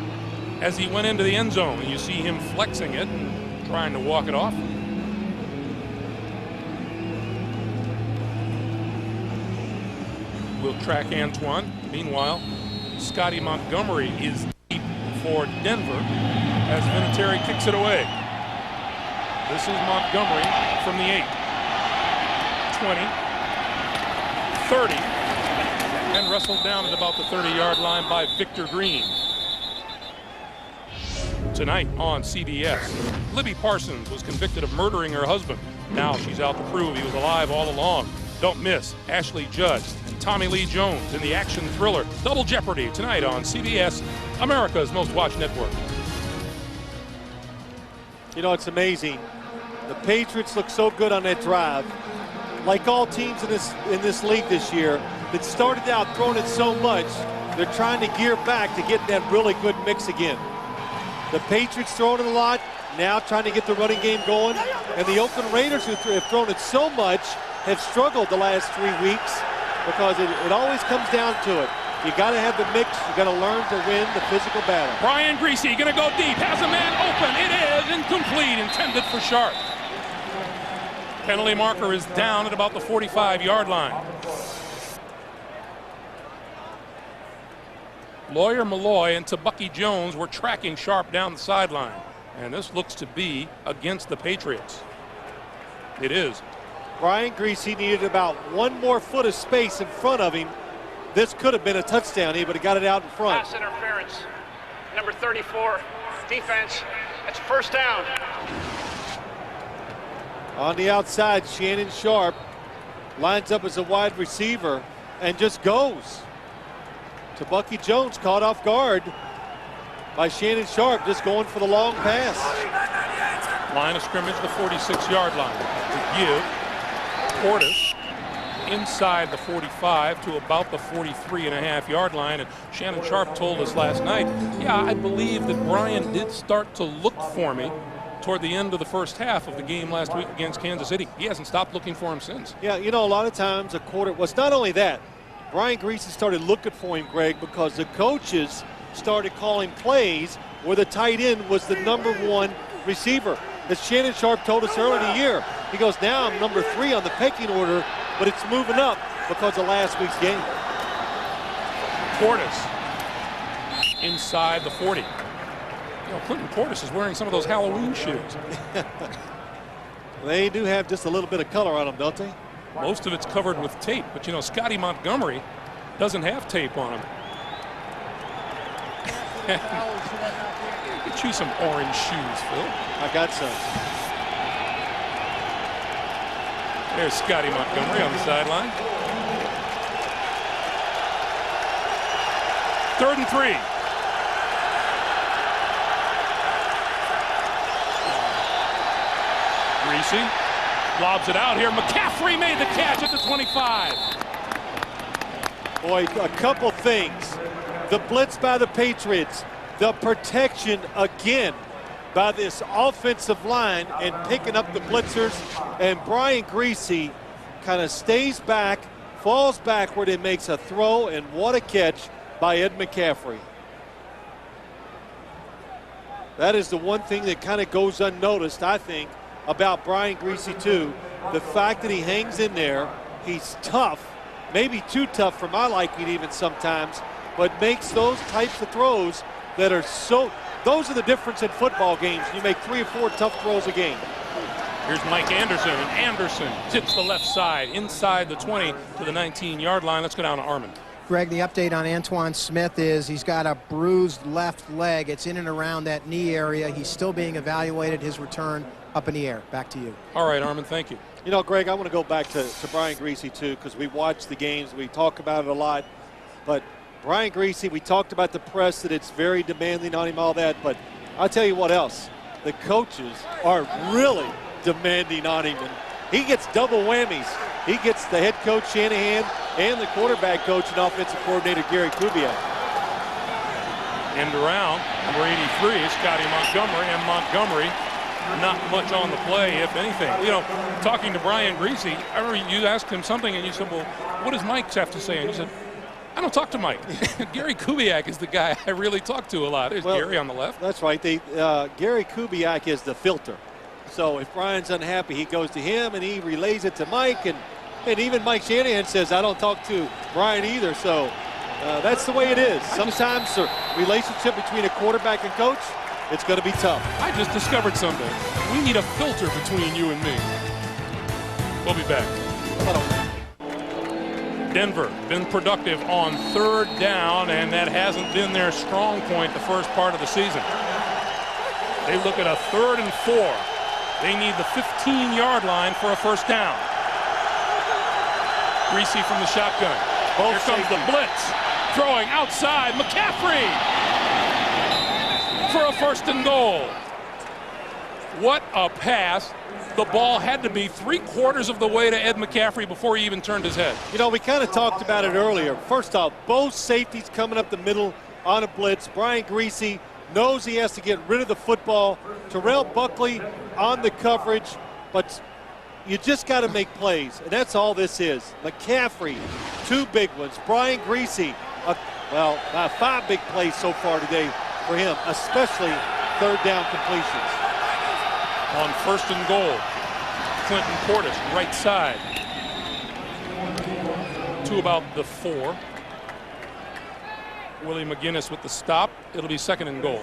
as he went into the end zone. And you see him flexing it and trying to walk it off. We'll track Antoine. Meanwhile, Scotty Montgomery is deep for Denver as Vinatieri kicks it away. This is Montgomery from the 8, 20, 30, and wrestled down at about the 30-yard line by Victor Green. Tonight on CBS, Libby Parsons was convicted of murdering her husband. Now she's out to prove he was alive all along. Don't miss Ashley Judd and Tommy Lee Jones in the action thriller Double Jeopardy tonight on CBS, America's most watched network. You know, it's amazing. The Patriots look so good on that drive. Like all teams in this league this year that started out throwing it so much, they're trying to gear back to get that really good mix again. The Patriots throwing it a lot, now trying to get the running game going. And the Oakland Raiders, who have thrown it so much, have struggled the last 3 weeks because it always comes down to it. You got to have the mix. You got to learn to win the physical battle. Brian Griese going to go deep, has a man open. It is incomplete, intended for Sharp. Penalty marker is down at about the 45-yard line. Lawyer Malloy and Tabucky Jones were tracking Sharp down the sideline. And this looks to be against the Patriots. It is. Brian Griese needed about 1 more foot of space in front of him. This could have been a touchdown. He would have got it out in front. Pass interference. Number 34, defense. That's 1st down. On the outside, Shannon Sharp lines up as a wide receiver and just goes. Tabucky Jones caught off guard by Shannon Sharp, just going for the long pass. Line of scrimmage, the 46-yard line. To give Portis inside the 45 to about the 43.5-yard line. And Shannon Sharp told us last night, yeah, I believe that Brian did start to look for me toward the end of the first half of the game last week against Kansas City. He hasn't stopped looking for him since. Yeah, you know, a lot of times a quarter, well, it's not only that. Brian Griese started looking for him, Greg, because the coaches started calling plays where the tight end was the #1 receiver. As Shannon Sharp told us earlier in the year, he goes, now I'm number 3 on the pecking order, but it's moving up because of last week's game. Portis inside the 40. You know, Clinton Portis is wearing some of those Halloween shoes. They do have just a little bit of color on them, don't they? Most of it's covered with tape, but you know, Scotty Montgomery doesn't have tape on him. Get you some orange shoes, Phil. I got some. There's Scotty Montgomery on the sideline. 3rd and 3. Greasy lobs it out here. McCaffrey made the catch at the 25. Boy, a couple things. The blitz by the Patriots, the protection again by this offensive line and picking up the blitzers, and Brian Greasy kind of stays back, falls backward and makes a throw, and what a catch by Ed McCaffrey. That is the one thing that kind of goes unnoticed, I think, about Brian Greasy too. The fact that he hangs in there, he's tough, maybe too tough for my liking even sometimes, but makes those types of throws that are so, those are the difference in football games. You make 3 or 4 tough throws a game. Here's Mike Anderson, and Anderson tips the left side inside the 20 to the 19-yard line. Let's go down to Armin. Greg, the update on Antoine Smith is he's got a bruised left leg. It's in and around that knee area. He's still being evaluated. His return up in the air. Back to you. All right, Armin, thank you. You know, Greg, I want to go back to Brian Greasy too, because we watch the games, we talk about it a lot, but Brian Greasy, we talked about the press, that it's very demanding on him, all that, but I'll tell you what else. The coaches are really demanding on him, and he gets double whammies. He gets the head coach Shanahan and the quarterback coach and offensive coordinator Gary Kubiak. End around, number 83 is Scotty Montgomery, and Montgomery not much on the play, if anything. You know, talking to Brian Greasy, I remember you asked him something and you said, well, what does Mike have to say? And he said, I don't talk to Mike. Gary Kubiak is the guy I really talk to a lot. There's Gary on the left. That's right. Gary Kubiak is the filter. So if Brian's unhappy, he goes to him and he relays it to Mike. And even Mike Shanahan says, I don't talk to Brian either. So that's the way it is. Sometimes the relationship between a quarterback and coach, it's going to be tough. I just discovered something. We need a filter between you and me. We'll be back. Denver been productive on 3rd down, and that hasn't been their strong point the first part of the season. They look at a 3rd and 4. They need the 15-yard line for a first down. Greasy from the shotgun. Here comes the blitz. Throwing outside, McCaffrey for a 1st and goal. What a pass. The ball had to be 3/4 of the way to Ed McCaffrey before he even turned his head. You know, we kind of talked about it earlier. First off, both safeties coming up the middle on a blitz. Brian Greasy knows he has to get rid of the football. Terrell Buckley on the coverage, but you just got to make plays, and that's all this is. McCaffrey, 2 big ones. Brian Greasy, 5 big plays so far today for him, especially 3rd down completions. On 1st and goal, Clinton Portis, right side. To about the 4. Willie McGinnis with the stop. It'll be 2nd and goal.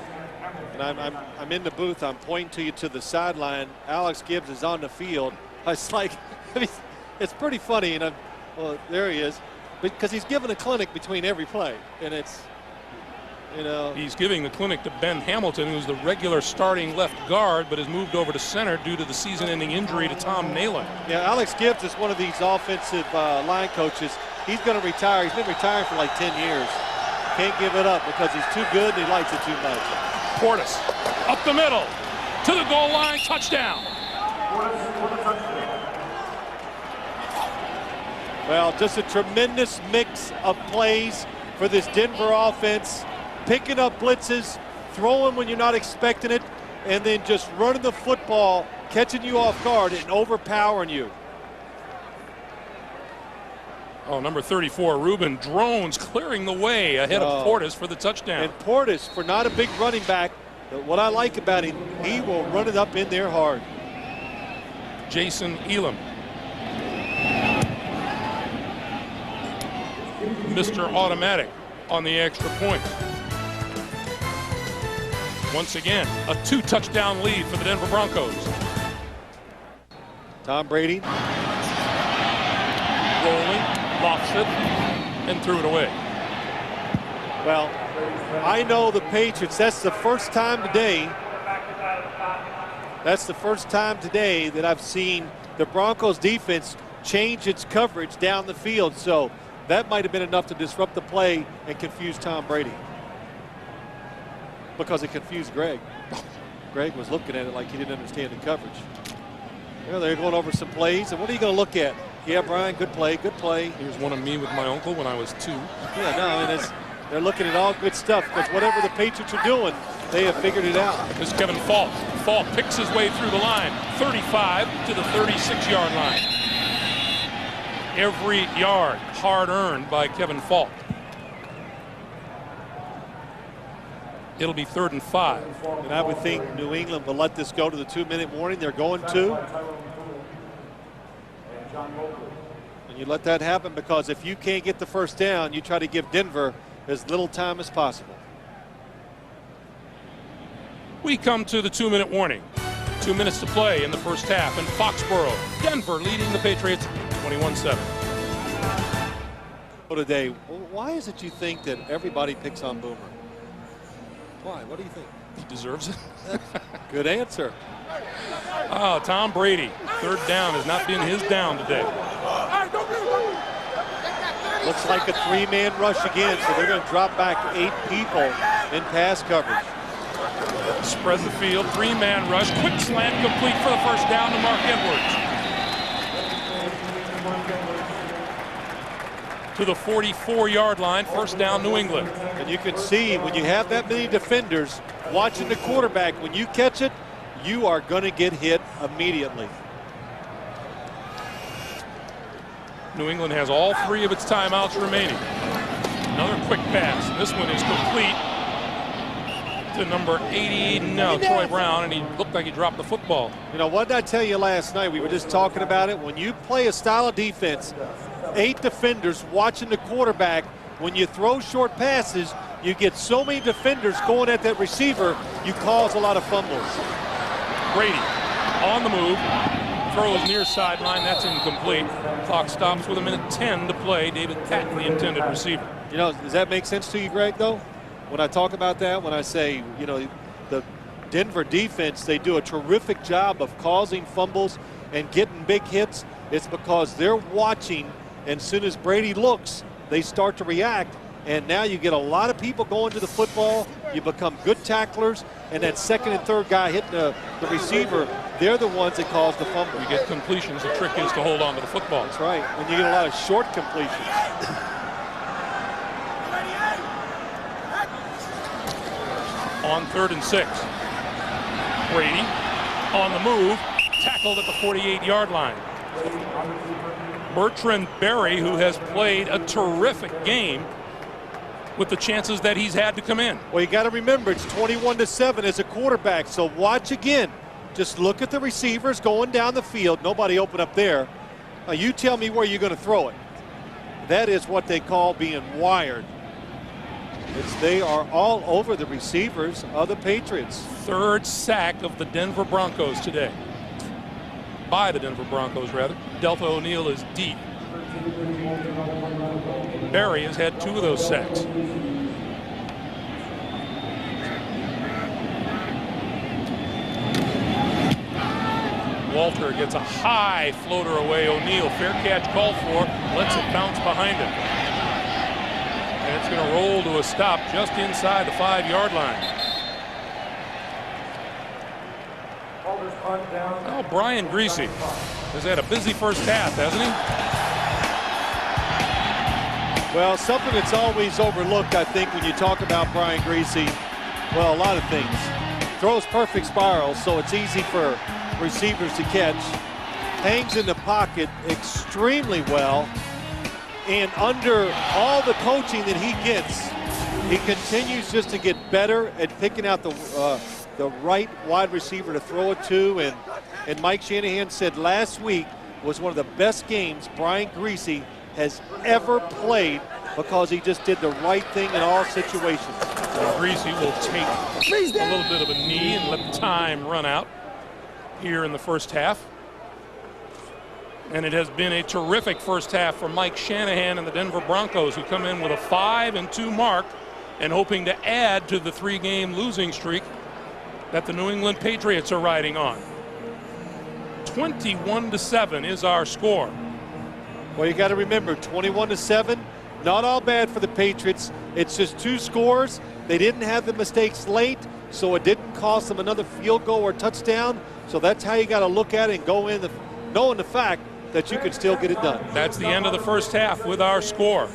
And I'm in the booth. I'm pointing to you to the sideline. Alex Gibbs is on the field. It's like, it's pretty funny. And well, there he is, because he's giving a clinic between every play, and it's, you know, he's giving the clinic to Ben Hamilton, who's the regular starting left guard, but has moved over to center due to the season-ending injury to Tom Nalen. Yeah, Alex Gibbs is one of these offensive line coaches. He's going to retire. He's been retiring for like 10 years. Can't give it up because he's too good and he likes it too much. Portis up the middle to the goal line, touchdown. Well, just a tremendous mix of plays for this Denver offense. Picking up blitzes, throwing when you're not expecting it, and then just running the football, catching you off guard and overpowering you. Oh, number 34, Ruben drones clearing the way ahead of Portis for the touchdown. And Portis, for not a big running back, but what I like about him, he will run it up in there hard. Jason Elam. Mr. Automatic on the extra point. Once again, a 2-touchdown lead for the Denver Broncos. Tom Brady. Rolling, lofts it, and threw it away. Well, I know the Patriots, that's the first time today that I've seen the Broncos defense change its coverage down the field. So that might have been enough to disrupt the play and confuse Tom Brady. Because it confused Greg. Greg was looking at it like he didn't understand the coverage. Well, they're going over some plays, and what are you going to look at? Yeah, Brian, good play, good play. Here's one of me with my uncle when I was 2. Yeah, no, I mean, they're looking at all good stuff because whatever the Patriots are doing, they have figured it out. This is Kevin Falk. Falk picks his way through the line, 35 to the 36-yard line. Every yard hard-earned by Kevin Falk. It'll be 3rd and 5. And I would think New England will let this go to the 2-minute warning. They're going to. And you let that happen because if you can't get the first down, you try to give Denver as little time as possible. We come to the 2-minute warning. 2 minutes to play in the first half in Foxborough. Denver leading the Patriots 21-7. Today, why is it you think that everybody picks on Boomer? Why? What do you think? He deserves it. Good answer. Oh, Tom Brady. 3rd down has not been his down today. Looks like a 3-man rush again, so they're going to drop back 8 people in pass coverage. Spread the field, 3-man rush, quick slant complete for the first down to Mark Edwards. To the 44-yard line, first down New England. And you can see when you have that many defenders watching the quarterback, when you catch it, you are going to get hit immediately. New England has all 3 of its timeouts remaining. Another quick pass. This one is complete to number 80, Troy Brown, and he looked like he dropped the football. You know, what did I tell you last night? We were just talking about it. When you play a style of defense, 8 defenders watching the quarterback, when you throw short passes, you get so many defenders going at that receiver, you cause a lot of fumbles. Brady on the move, throws near sideline, that's incomplete. Clock stops with 1:10 to play. David Patton, the intended receiver. You know, does that make sense to you, Greg, though? When I talk about that, when I say, you know, the Denver defense, they do a terrific job of causing fumbles and getting big hits, it's because they're watching, and as soon as Brady looks, they start to react, and now you get a lot of people going to the football. You become good tacklers, and that 2nd and 3rd guy hitting the receiver, they're the ones that cause the fumble. You get completions. The trick is to hold on to the football. That's right, and you get a lot of short completions. On 3rd and 6. Brady on the move, tackled at the 48-yard line. Bertrand Berry, who has played a terrific game with the chances that he's had to come in. Well, you got to remember, it's 21-7 as a quarterback, so watch again. Just look at the receivers going down the field. Nobody open up there. Now, you tell me where you're going to throw it. That is what they call being wired. They are all over the receivers of the Patriots. 3rd sack of the Denver Broncos today. By the Denver Broncos, rather. Delta O'Neal is deep. Barry has had 2 of those sacks. Walter gets a high floater away. O'Neal, fair catch called for, lets it bounce behind him. And it's going to roll to a stop just inside the 5-yard line. Oh, Brian Greasy has had a busy first half, hasn't he? Well, something that's always overlooked, I think, when you talk about Brian Greasy, well, a lot of things. Throws perfect spirals, so it's easy for receivers to catch. Hangs in the pocket extremely well. And under all the coaching that he gets, he continues just to get better at picking out the right wide receiver to throw it to. And Mike Shanahan said last week was one of the best games Brian Griese has ever played because he just did the right thing in all situations. Griese will take a little bit of a knee and let time run out here in the first half. And it has been a terrific first half for Mike Shanahan and the Denver Broncos, who come in with a 5-2 mark and hoping to add to the 3-game losing streak that the New England Patriots are riding on. 21-7 is our score. Well, you got to remember, 21-7, not all bad for the Patriots. It's just 2 scores. They didn't have the mistakes late, so it didn't cost them another field goal or touchdown. So that's how you got to look at it and go in knowing the fact that you can still get it done. That's the end of the first half with our score.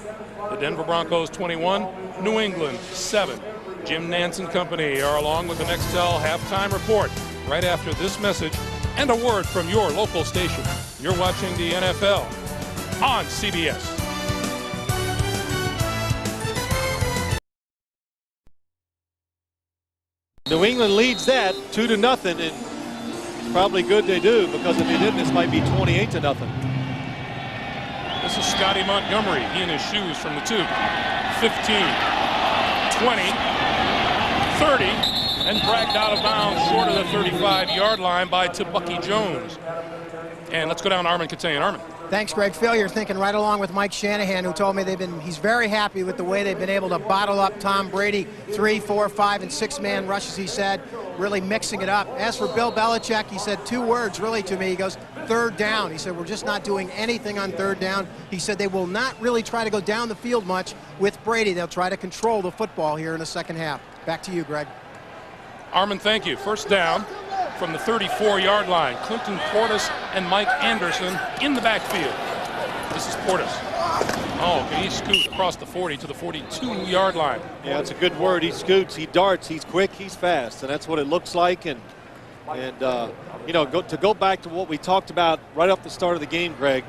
The Denver Broncos 21, New England 7. Jim Nantz and company are along with the Nextel halftime report right after this message and a word from your local station. You're watching the NFL on CBS. New England leads that 2-0, and it's probably good they do, because if they didn't, this might be 28-0. This is Scotty Montgomery. He in his shoes from the 2. 15, 20, 30, and dragged out of bounds short of the 35-yard line by Tebucky Jones. And let's go down to Armin Katayan. Armin. Thanks, Greg. Phil, you're thinking right along with Mike Shanahan, who told me he's very happy with the way they've been able to bottle up Tom Brady. 3, 4, 5, and 6-man rushes, he said, really mixing it up. As for Bill Belichick, he said 2 words really to me. He goes, third down. He said, we're just not doing anything on third down. He said they will not really try to go down the field much with Brady. They'll try to control the football here in the second half. Back to you, Greg. Armin, thank you. First down from the 34-yard line. Clinton Portis and Mike Anderson in the backfield. This is Portis. Oh, can he scoot across the 40 to the 42-yard line? Yeah, that's a good word. He scoots, he darts, he's quick, he's fast, and that's what it looks like. And you know, to go back to what we talked about right off the start of the game, Greg,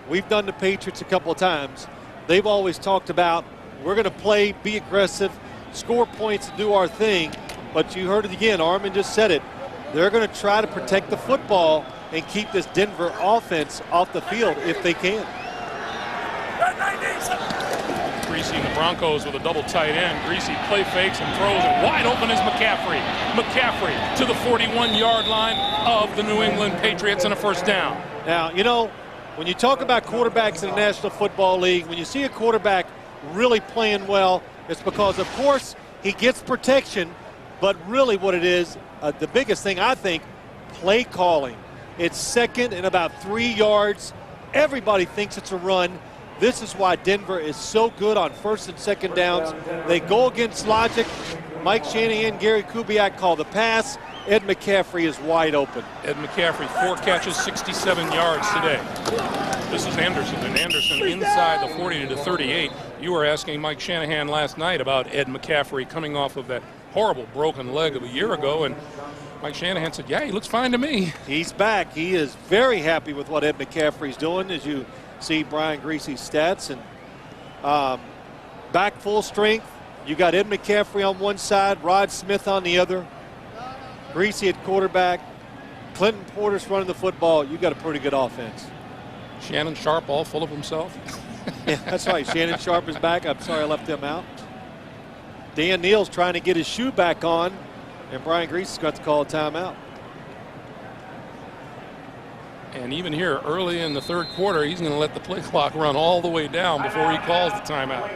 we've done the Patriots a couple of times. They've always talked about, we're going to play, be aggressive, score points, and do our thing. But you heard it again. Armin just said it. They're going to try to protect the football and keep this Denver offense off the field if they can. Griese and the Broncos with a double tight end. Griese play fakes and throws, and wide open is McCaffrey. McCaffrey to the 41-yard line of the New England Patriots and a first down. Now, you know, when you talk about quarterbacks in the National Football League, when you see a quarterback really playing well, it's because, of course, he gets protection, but really what it is, the biggest thing, I think, play calling. It's second and about 3 yards. Everybody thinks it's a run. This is why Denver is so good on first and second downs. They go against logic. Mike Shanahan, Gary Kubiak call the pass. Ed McCaffrey is wide open. Ed McCaffrey, 4 catches, 67 yards today. This is Anderson, and Anderson inside the 40 to 38. You were asking Mike Shanahan last night about Ed McCaffrey coming off of that horrible broken leg of a year ago, and Mike Shanahan said, yeah, he looks fine to me. He's back. He is very happy with what Ed McCaffrey's doing, as you see Brian Griese's stats. And back full strength. You got Ed McCaffrey on one side, Rod Smith on the other. Griese at quarterback. Clinton Portis running the football. You got a pretty good offense. Shannon Sharp all full of himself. Yeah, that's right. Shannon Sharp is back. I'm sorry I left him out. Dan Neal's trying to get his shoe back on, and Brian Griese has got to call a timeout. And even here early in the third quarter, he's going to let the play clock run all the way down before he calls the timeout.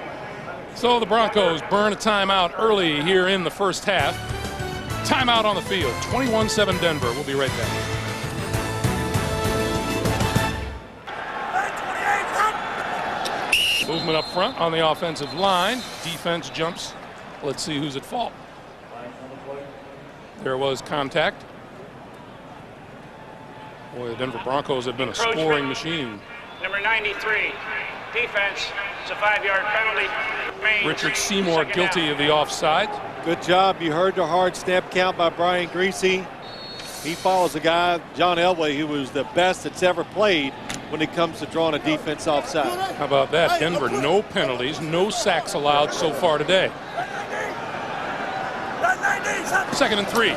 So the Broncos burn a timeout early here in the first half. Timeout on the field, 21-7 Denver. We'll be right back. Movement up front on the offensive line. Defense jumps. Let's see who's at fault. There was contact. Boy, the Denver Broncos have been a scoring machine. Number 93, defense. It's a 5-yard penalty. Richard Seymour guilty of the offside. Good job. You heard the hard snap count by Brian Griese. He follows a guy, John Elway, who was the best that's ever played when it comes to drawing a defense offside. How about that? Denver, no penalties, no sacks allowed so far today. 2nd and 3.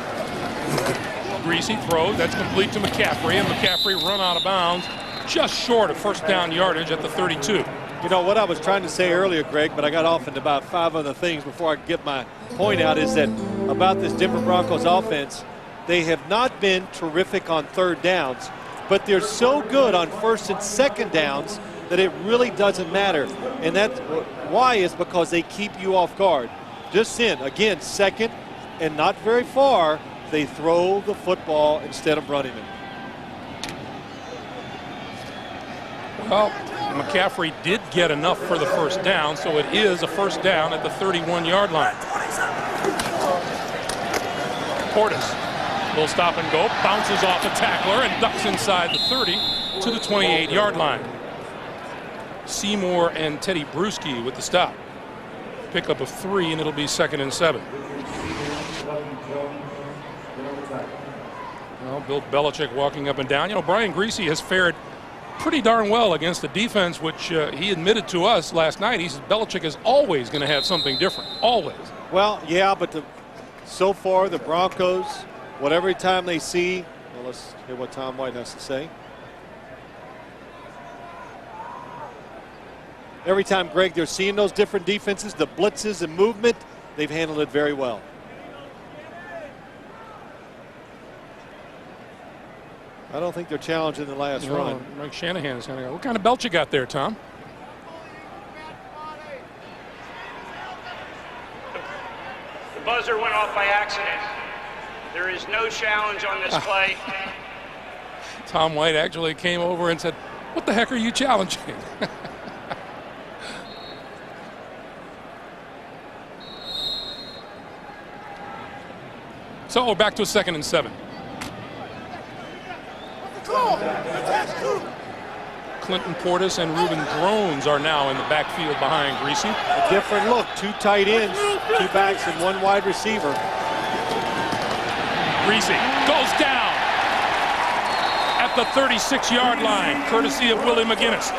Greasy throws. That's complete to McCaffrey, and McCaffrey run out of bounds just short of first down yardage at the 32. You know, what I was trying to say earlier, Greg, but I got off into about 5 other things before I could get my point out, is that about this Denver Broncos offense, they have not been terrific on 3rd downs, but they're so good on 1st and 2nd downs that it really doesn't matter. And that's why is because they keep you off guard. Just in, again, 2nd and not very far, they throw the football instead of running it. Well, McCaffrey did get enough for the first down, so it is a first down at the 31-yard line. Portis will stop and go, bounces off a tackler and ducks inside the 30 to the 28-yard line. Seymour and Teddy Bruschi with the stop. Pickup of 3, and it'll be 2nd and 7. Well, Bill Belichick walking up and down. You know, Brian Greasy has fared pretty darn well against the defense, which he admitted to us last night. He said Belichick is always going to have something different, always. Well, yeah, but so far the Broncos, whatever time they see, well, let's hear what Tom White has to say. Every time, Greg, they're seeing those different defenses, the blitzes and movement, they've handled it very well. I don't think they're challenging the last run. Mike Shanahan's going to go. What kind of belt you got there, Tom? The buzzer went off by accident. There is no challenge on this play. Tom White actually came over and said, "What the heck are you challenging?" So we're back to a 2nd and 7. Clinton Portis and Reuben Drones are now in the backfield behind Greasy. A different look. 2 tight ends, 2 backs, and 1 wide receiver. Greasy goes down at the 36-yard line, courtesy of Willie McGinnis.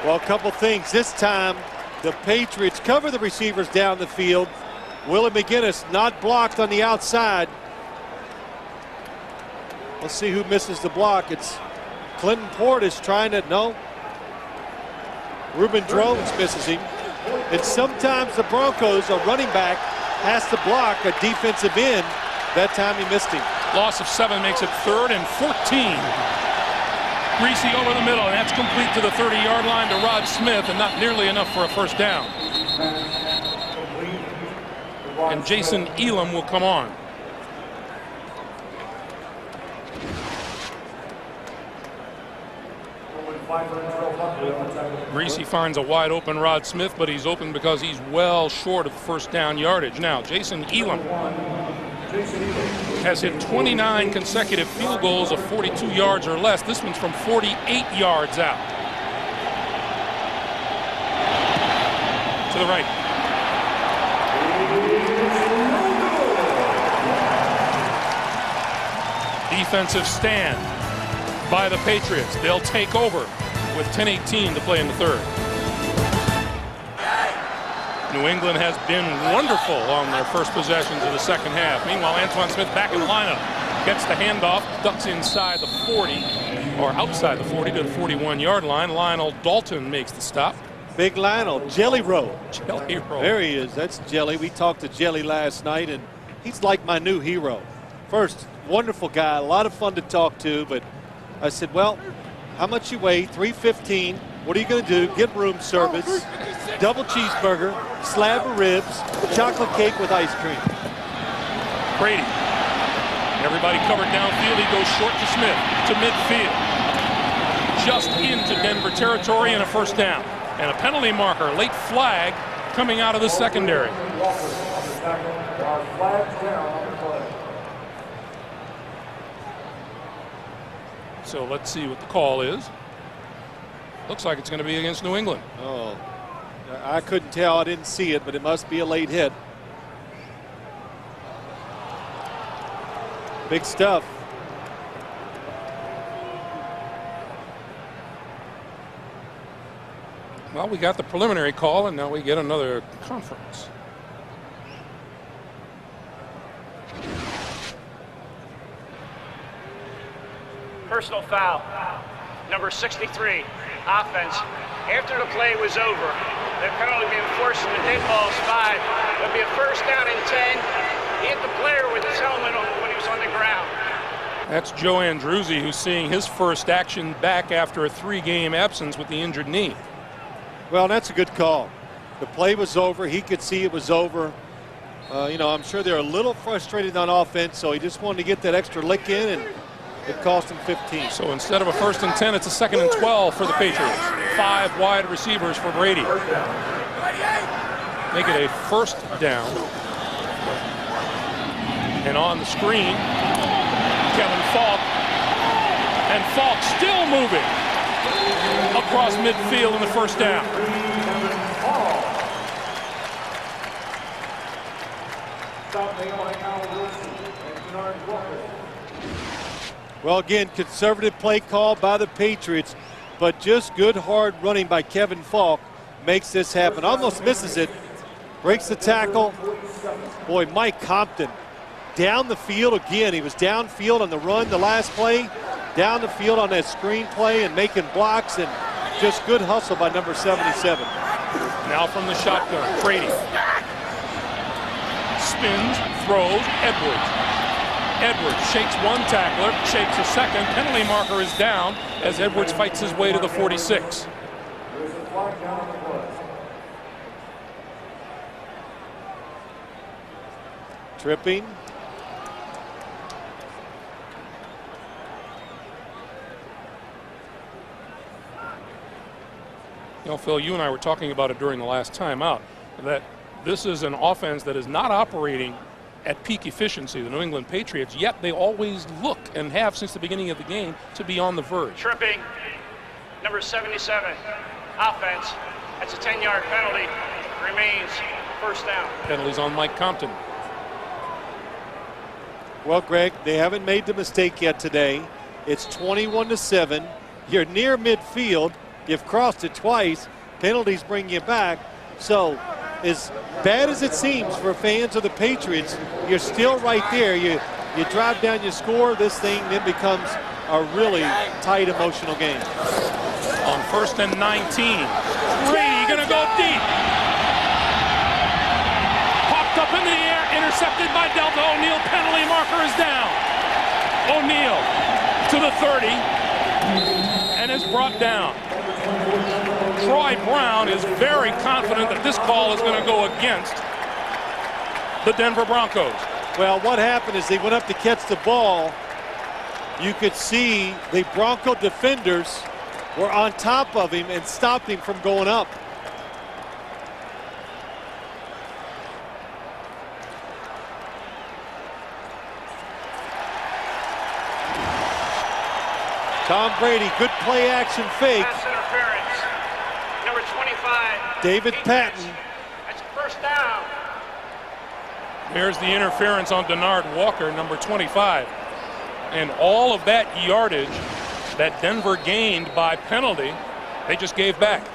Well, a couple things. This time, the Patriots cover the receivers down the field. Willie McGinnis not blocked on the outside. Let's see who misses the block. It's Clinton Portis trying to, no. Reuben Drones misses him. And sometimes the Broncos, a running back, has to block a defensive end. That time he missed him. Loss of 7 makes it 3rd and 14. Greasy over the middle, and that's complete to the 30-yard line to Rod Smith, and not nearly enough for a first down. And Jason Elam will come on. Greasy finds a wide open Rod Smith, but he's open because he's well short of first down yardage. Now, Jason Elam has hit 29 consecutive field goals of 42 yards or less. This one's from 48 yards out. To the right. Defensive stand by the Patriots. They'll take over with 10:18 to play in the 3rd. New England has been wonderful on their first possessions of the 2nd half. Meanwhile, Antoine Smith back in the lineup. Gets the handoff, ducks inside the 40, or outside the 40 to the 41-yard line. Lionel Dalton makes the stop. Big Lionel, Jelly Roll. Jelly Roll. There he is. That's Jelly. We talked to Jelly last night, and he's like my new hero. First, wonderful guy, a lot of fun to talk to, but I said, well, how much you weigh? 315. What are you going to do? Get room service, double cheeseburger, slab of ribs, chocolate cake with ice cream. Brady. Everybody covered downfield. He goes short to Smith, to midfield. Just into Denver territory and a first down. And a penalty marker, late flag, coming out of the secondary. So let's see what the call is. Looks like it's going to be against New England. Oh, I couldn't tell. I didn't see it, but it must be a late hit. Big stuff. Well, we got the preliminary call, and now we get another conference. Personal foul, number 63, offense. After the play was over, the penalty being forced in the dead ball spot. It'll be a first down and 10. He hit the player with his helmet on when he was on the ground. That's Joe Andruzzi, who's seeing his first action back after a 3-game absence with the injured knee. Well, that's a good call. The play was over. He could see it was over. You know, I'm sure they're a little frustrated on offense, so he just wanted to get that extra lick in, and it cost him 15. So instead of a 1st and 10, it's a 2nd and 12 for the Patriots. 5 wide receivers for Brady. Make it a 1st down. And on the screen, Kevin Falk. And Falk still moving across midfield in the 1st down. Well, again, conservative play call by the Patriots, but just good hard running by Kevin Falk makes this happen. Almost misses it, breaks the tackle. Boy, Mike Compton down the field again. He was downfield on the run the last play, down the field on that screen play and making blocks, and just good hustle by number 77. Now from the shotgun, Brady. Spins, throws, Edwards. Edwards shakes one tackler, shakes a second. Penalty marker is down as Edwards fights his way to the 46. Tripping. You know, Phil, you and I were talking about it during the last timeout, that this is an offense that is not operating at peak efficiency, the New England Patriots, yet they always look, and have since the beginning of the game, to be on the verge. Tripping, number 77, offense. That's a 10-yard penalty. Remains 1st down. Penalties on Mike Compton. Well, Greg, they haven't made the mistake yet today. It's 21-7. You're near midfield. You've crossed it twice. Penalties bring you back. So, as bad as it seems for fans of the Patriots, you're still right there. You drive down, you score, this thing then becomes a really tight, emotional game. On 1st and 19, Brady gonna go deep. Popped up into the air, intercepted by Delta O'Neal. Penalty marker is down. O'Neal to the 30 and is brought down. Troy Brown is very confident that this call is going to go against the Denver Broncos. Well, what happened is they went up to catch the ball. You could see the Bronco defenders were on top of him and stopped him from going up. Tom Brady, good play action fake. Pass interference, number 25. David Patton. That's 1st down. There's the interference on Denard Walker, number 25. And all of that yardage that Denver gained by penalty, they just gave back.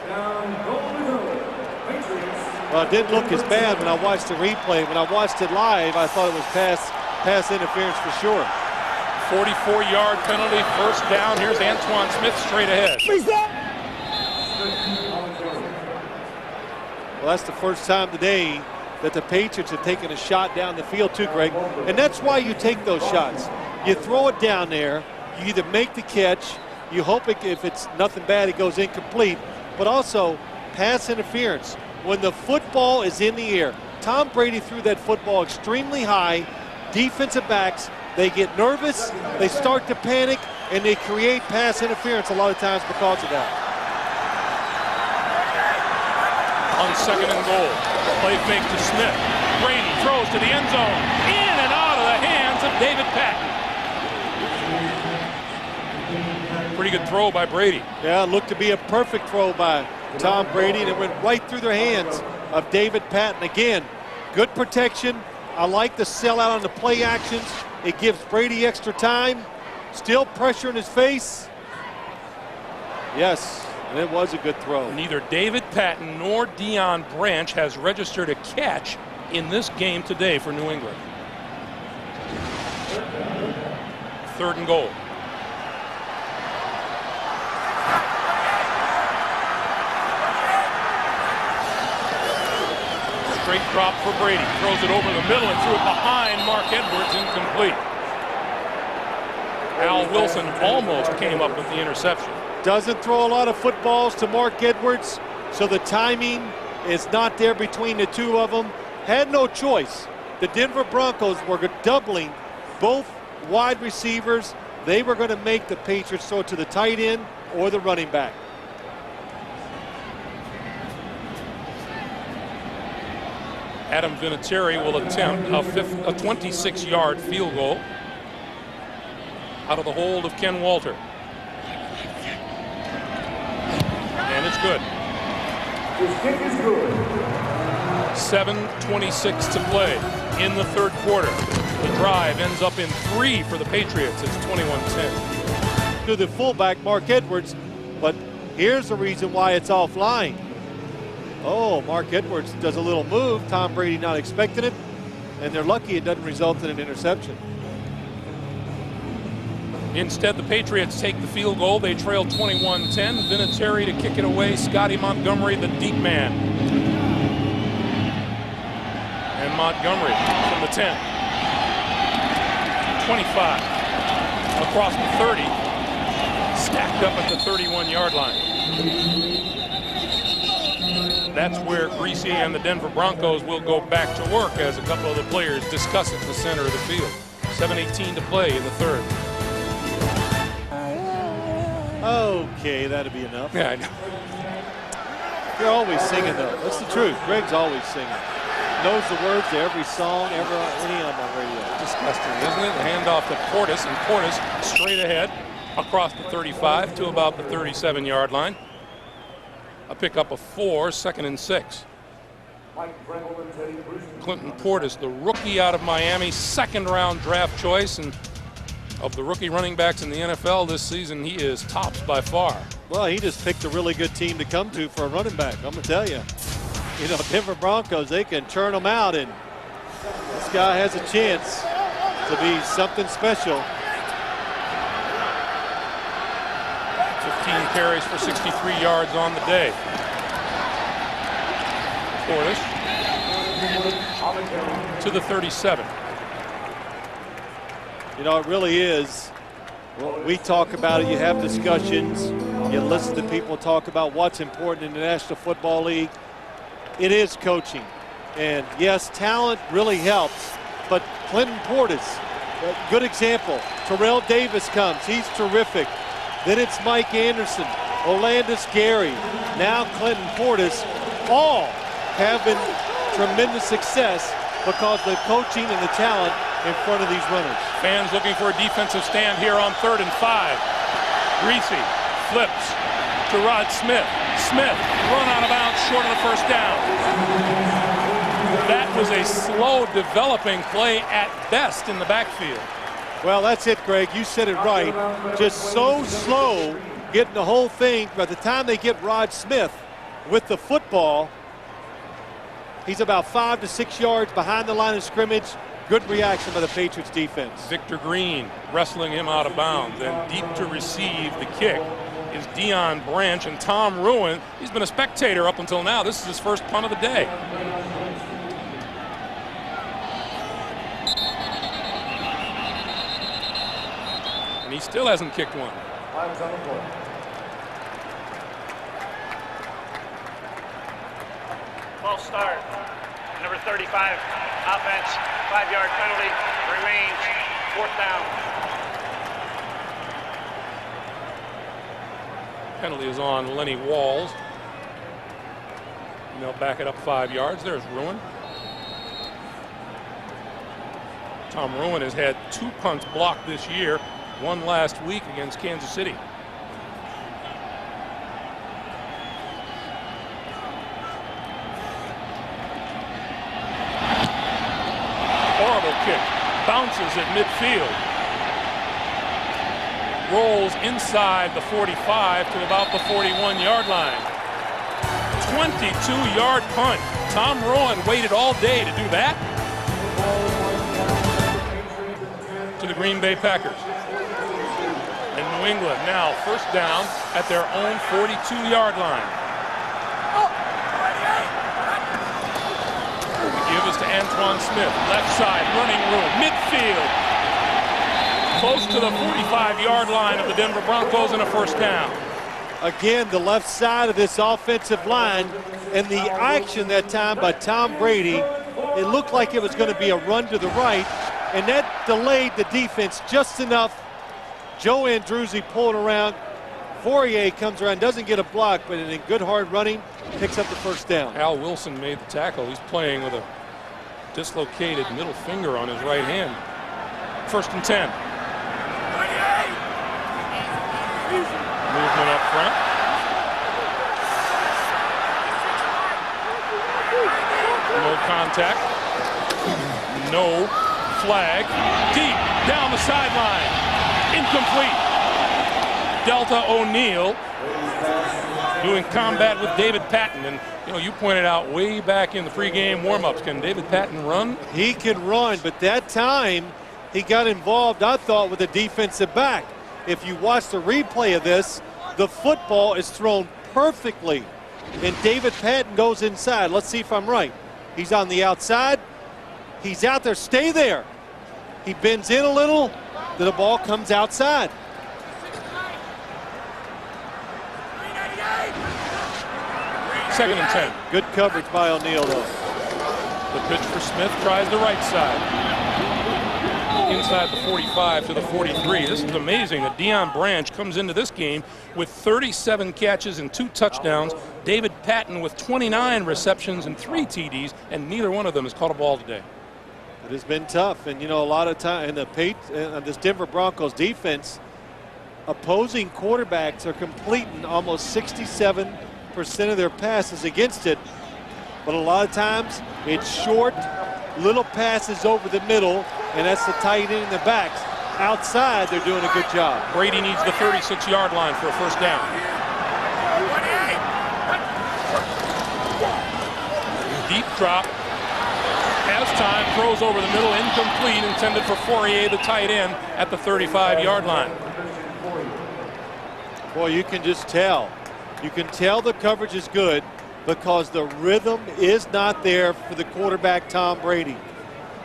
Well, it didn't look as bad when I watched the replay. When I watched it live, I thought it was pass interference for sure. 44-yard penalty, 1st down. Here's Antoine Smith straight ahead. Well, that's the first time today that the Patriots have taken a shot down the field too, Greg. And that's why you take those shots. You throw it down there, you either make the catch, you hope if it's nothing bad, it goes incomplete, but also pass interference. When the football is in the air, Tom Brady threw that football extremely high. Defensive backs, they get nervous, they start to panic, and they create pass interference a lot of times because of that. On 2nd and goal, play fake to Smith. Brady throws to the end zone, in and out of the hands of David Patton. Pretty good throw by Brady. Yeah, it looked to be a perfect throw by Tom Brady, and it went right through the hands of David Patton. Again, good protection, I like the sellout on the play actions. It gives Brady extra time. Still pressure in his face. Yes, and it was a good throw. Neither David Patton nor Deion Branch has registered a catch in this game today for New England. 3rd and goal. Straight drop for Brady. Throws it over the middle and threw it behind Mark Edwards, incomplete. Al Wilson almost came up with the interception. Doesn't throw a lot of footballs to Mark Edwards, so the timing is not there between the two of them. Had no choice. The Denver Broncos were doubling both wide receivers. They were going to make the Patriots throw to the tight end or the running back. Adam Vinatieri will attempt a 26-yard field goal out of the hold of Ken Walter. And it's good. 7:26 to play in the 3rd quarter. The drive ends up in 3 for the Patriots. It's 21-10. To the fullback, Mark Edwards, but here's the reason why it's offline. Oh, Mark Edwards does a little move. Tom Brady not expecting it, and they're lucky it doesn't result in an interception. Instead, the Patriots take the field goal. They trail 21-10. Vinatieri to kick it away. Scotty Montgomery, the deep man. And Montgomery from the 10. 25. Across the 30. Stacked up at the 31-yard line. That's where Greasy and the Denver Broncos will go back to work as a couple of the players discuss it in the center of the field. 7:18 to play in the 3rd. Okay, that'll be enough. Yeah, I know. You're always singing, though. That's the truth. Greg's always singing. Knows the words to every song, any of them on radio. Disgusting, isn't it? The handoff to Portis, and Portis straight ahead across the 35 to about the 37-yard line. A pickup of 4, 2nd and 6. Clinton Portis, the rookie out of Miami, 2nd-round draft choice, and of the rookie running backs in the NFL this season, he is tops by far. Well, he just picked a really good team to come to for a running back. I'm going to tell you. You know, Denver Broncos, they can churn them out, and this guy has a chance to be something special. 15 carries for 63 yards on the day. Portis to the 37. You know, it really is. Well, we talk about it. You have discussions. You listen to people talk about what's important in the National Football League. It is coaching. And, yes, talent really helps. But Clinton Portis, a good example. Terrell Davis comes. He's terrific. Then it's Mike Anderson, Olandis Gary, now Clinton Portis. All having tremendous success because of the coaching and the talent in front of these runners. Fans looking for a defensive stand here on 3rd and 5. Greasy flips to Rod Smith. Smith run out of bounds short of the 1st down. That was a slow developing play at best in the backfield. Well, that's it, Greg. You said it right. Just so slow getting the whole thing. By the time they get Rod Smith with the football, he's about 5 to 6 yards behind the line of scrimmage. Good reaction by the Patriots defense. Victor Green wrestling him out of bounds, and deep to receive the kick is Deion Branch, and Tom Ruin. He's been a spectator up until now. This is his first punt of the day. And he still hasn't kicked one. False start. Number 35, offense, 5-yard penalty, remains 4th down. Penalty is on Lenny Walls. And they'll back it up 5 yards. There's Ruin. Tom Ruin has had 2 punts blocked this year, one last week against Kansas City. kick. Bounces at midfield. Rolls inside the 45 to about the 41-yard line. 22-yard punt. Tom Rowan waited all day to do that. To the Green Bay Packers. And New England now first down at their own 42-yard line. The give is to Antoine Smith. Left side, running room, midfield. Close to the 45-yard line of the Denver Broncos and a first down. Again, the left side of this offensive line and the action that time by Tom Brady, it looked like it was going to be a run to the right, and that delayed the defense just enough. Joe Andruzzi pulled around. Fourier comes around, doesn't get a block, but in good hard running, picks up the first down. Al Wilson made the tackle. He's playing with a dislocated middle finger on his right hand. First and 10. Movement up front. No contact. No flag. Deep down the sideline. Incomplete. Delta O'Neal doing combat with David Patton. And you know, you pointed out way back in the pregame warm-ups, can David Patton run? He can run, but that time he got involved, I thought, with the defensive back. If you watch the replay of this, the football is thrown perfectly, and David Patton goes inside. Let's see if I'm right. He's on the outside. He's out there. Stay there. He bends in a little. Then the ball comes outside. Second and 10. Good coverage by O'Neal, though. The pitch for Smith tries the right side. Inside the 45 to the 43. This is amazing that Deion Branch comes into this game with 37 catches and 2 touchdowns. David Patton with 29 receptions and 3 TDs, and neither one of them has caught a ball today. It has been tough, and you know, a lot of time in this Denver Broncos defense, opposing quarterbacks are completing almost 67% of their passes against it, but a lot of times it's short, little passes over the middle, and that's the tight end in the backs. Outside, they're doing a good job. Brady needs the 36-yard line for a first down. Deep drop. Has time, throws over the middle, incomplete, intended for Fourier, the tight end, at the 35-yard line. Boy, you can just tell. You can tell the coverage is good because the rhythm is not there for the quarterback, Tom Brady.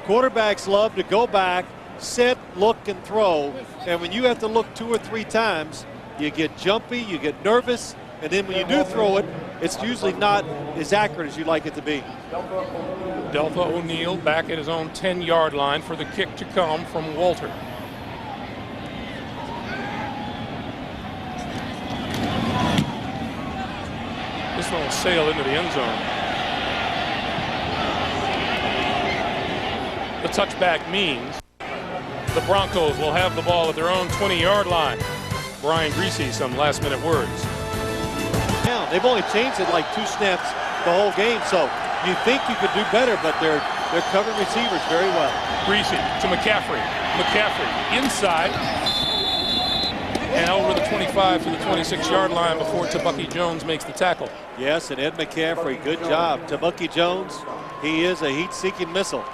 Quarterbacks love to go back, set, look, and throw. And when you have to look 2 or 3 times, you get jumpy, you get nervous, and then when you do throw it, it's usually not as accurate as you'd like it to be. Delta O'Neal back at his own 10-yard line for the kick to come from Walter. This one will sail into the end zone. The touchback means the Broncos will have the ball at their own 20-yard line. Brian Griese, some last-minute words. They've only changed it like 2 snaps the whole game, so you think you could do better, but they're covering receivers very well. Griese to McCaffrey. McCaffrey inside and over the 25 to the 26-yard line before Tabucky Jones makes the tackle. Yes, and Ed McCaffrey, good job. Tabucky Jones, he is a heat-seeking missile.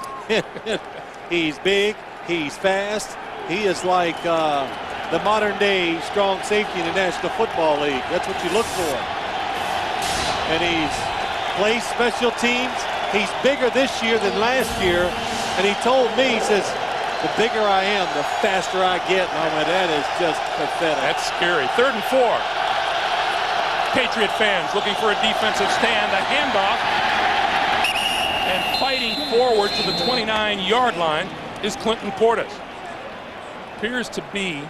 He's big, he's fast, he is like the modern-day strong safety in the National Football League. That's what you look for. And he's plays special teams. He's bigger this year than last year, and he told me, he says, the bigger I am, the faster I get. And I went, that is just pathetic. That's scary. 3rd and 4. Patriot fans looking for a defensive stand, a handoff, and fighting forward to the 29-yard line is Clinton Portis. Appears to be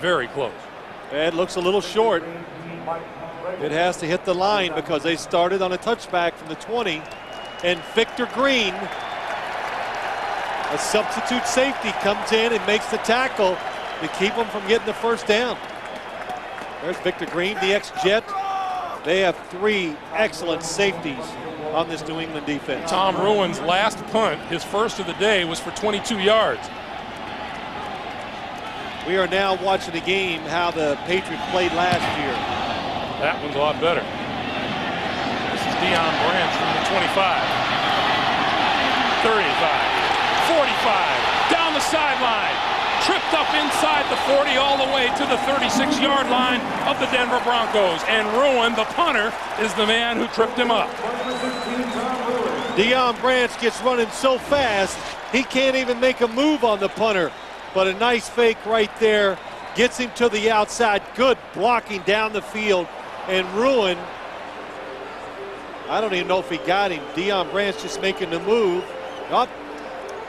very close. It looks a little short. It has to hit the line because they started on a touchback from the 20, and Victor Green, a substitute safety, comes in and makes the tackle to keep them from getting the first down. There's Victor Green, the ex-Jet. They have 3 excellent safeties on this New England defense. Tom Ruin's last punt, his first of the day, was for 22 yards. We are now watching a game how the Patriots played last year. That one's a lot better. This is Deion Branch from the 25, 35, 45, down the sideline, tripped up inside the 40 all the way to the 36-yard line of the Denver Broncos. And Ruin, the punter, is the man who tripped him up. Deion Branch gets running so fast, he can't even make a move on the punter. But a nice fake right there gets him to the outside. Good blocking down the field. And Ruin, I don't even know if he got him. Deion Branch just making the move.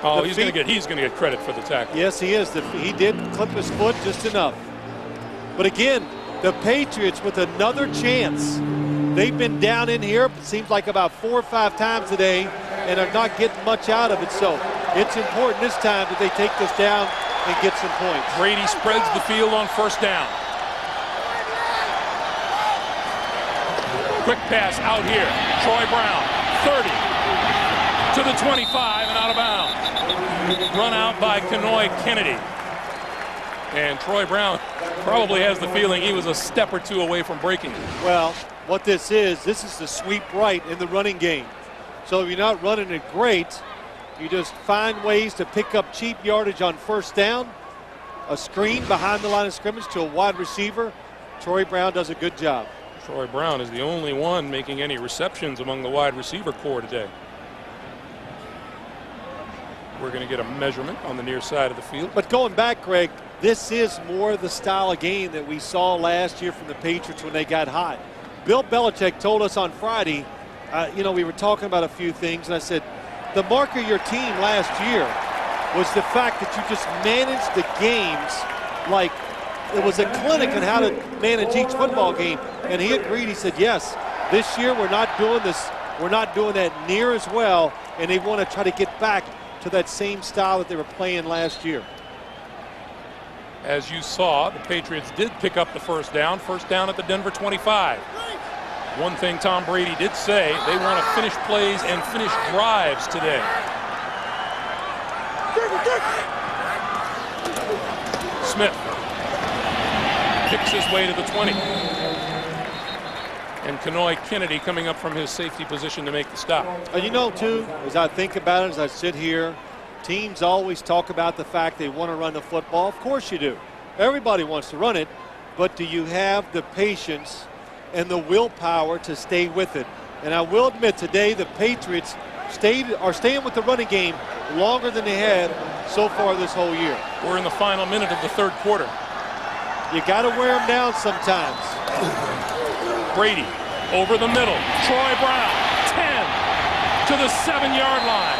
Oh, he's going to get credit for the tackle. Yes, he is. He did clip his foot just enough. But again, the Patriots with another chance. They've been down in here, it seems like about 4 or 5 times today, and are not getting much out of it. So it's important this time that they take this down and get some points. Brady spreads the field on first down. Quick pass out here. Troy Brown, 30 to the 25 and out of bounds. Run out by Kenoy Kennedy. And Troy Brown probably has the feeling he was a step or two away from breaking it. Well, what this is the sweep right in the running game. So if you're not running it great, you just find ways to pick up cheap yardage on first down, a screen behind the line of scrimmage to a wide receiver. Troy Brown does a good job. Troy Brown is the only one making any receptions among the wide receiver core today. We're going to get a measurement on the near side of the field. But going back, Greg, this is more the style of game that we saw last year from the Patriots when they got hot. Bill Belichick told us on Friday, we were talking about a few things, and I said, the mark of your team last year was the fact that you just managed the games like it was a clinic on how to manage each football game. And he agreed. He said, yes, this year we're not doing this. We're not doing that near as well. And they want to try to get back to that same style that they were playing last year. As you saw, the Patriots did pick up the first down at the Denver 25. One thing Tom Brady did say, they want to finish plays and finish drives today. Smith picks his way to the 20. And Kenoy Kennedy coming up from his safety position to make the stop. And too, as I think about it, as I sit here, teams always talk about the fact they want to run the football. Of course you do. Everybody wants to run it. But do you have the patience and the willpower to stay with it? And I will admit today the Patriots are staying with the running game longer than they have so far this whole year. We're in the final minute of the third quarter. You got to wear them down sometimes. Brady over the middle. Troy Brown, 10 to the 7-yard line.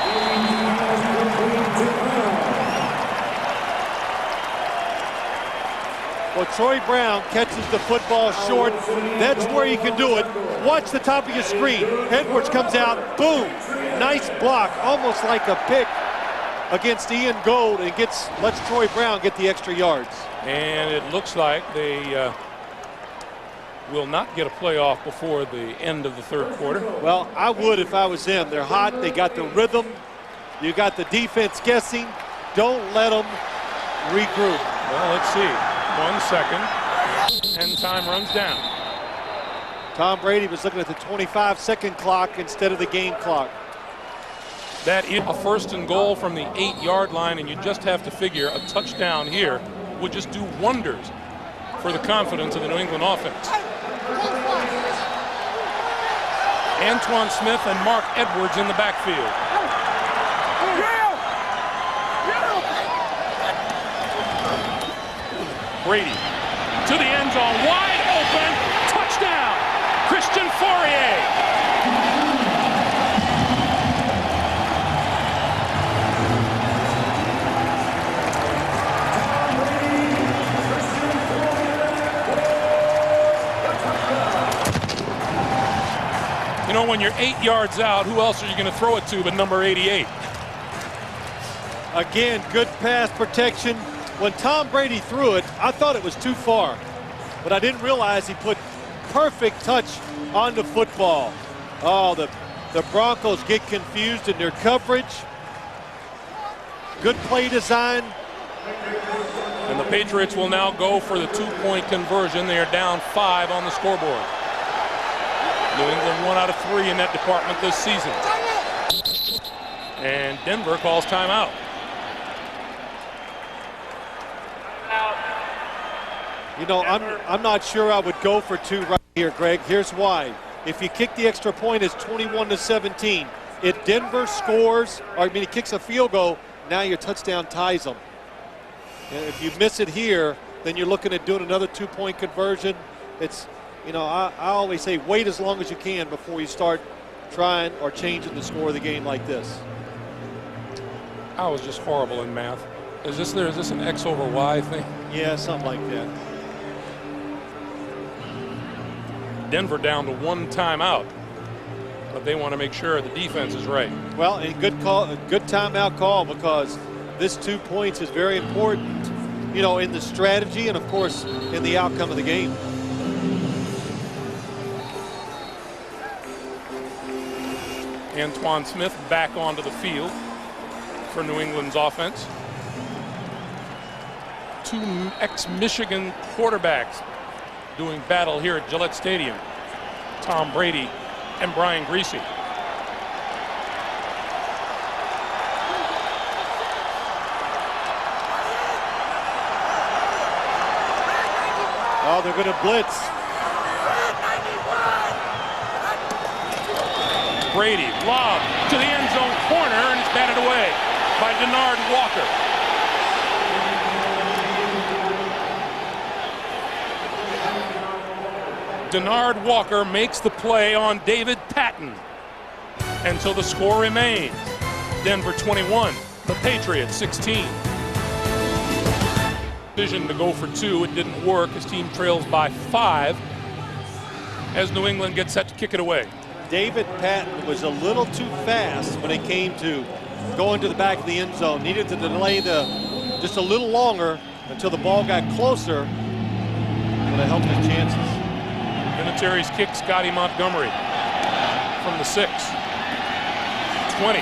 Well, Troy Brown catches the football short. That's where you can do it. Watch the top of your screen. Edwards comes out, boom. Nice block, almost like a pick against Ian Gold, and lets Troy Brown get the extra yards. And it looks like they will not get a playoff before the end of the third quarter. Well, I would if I was them. They're hot. They got the rhythm. You got the defense guessing. Don't let them regroup. Well, let's see. 1 second, and time runs down. Tom Brady was looking at the 25-second clock instead of the game clock. That is a first and goal from the 8-yard line, and you just have to figure a touchdown here would just do wonders for the confidence of the New England offense. Antoine Smith and Mark Edwards in the backfield. Brady to the end zone, wide open, touchdown, Christian Fourier. When you're 8 yards out, who else are you going to throw it to but number 88? Again, good pass protection. When Tom Brady threw it, I thought it was too far, but I didn't realize he put perfect touch on the football. Oh, the The Broncos get confused in their coverage. Good play design. And the Patriots will now go for the 2-point conversion. They are down 5 on the scoreboard. New England 1 out of 3 in that department this season. And Denver calls timeout. You know, I'm not sure I would go for 2 right here, Greg. Here's why. If you kick the extra point, it's 21-17. If Denver scores, or he kicks a field goal, now your touchdown ties them. And if you miss it here, then you're looking at doing another 2-point conversion. It's, you know, I always say wait as long as you can before you start trying or changing the score of the game like this. I was just horrible in math. Is this an X over Y thing? Yeah, something like that. Denver down to 1 timeout, but they want to make sure the defense is right. Well, a good call, a good timeout call, because this 2 points is very important, you know, in the strategy and of course in the outcome of the game. Antoine Smith back onto the field for New England's offense. 2 ex-Michigan quarterbacks doing battle here at Gillette Stadium. Tom Brady and Brian Griese. Oh, they're going to blitz. Brady, lob to the end zone corner, and it's batted away by Denard Walker. Denard Walker makes the play on David Patton. And so the score remains Denver 21, the Patriots 16. Decision to go for 2, it didn't work. His team trails by 5 as New England gets set to kick it away. David Patton was a little too fast when it came to going to the back of the end zone. Needed to delay just a little longer until the ball got closer. But it helped his chances. Vinatieri's kick, Scotty Montgomery from the 6. 20.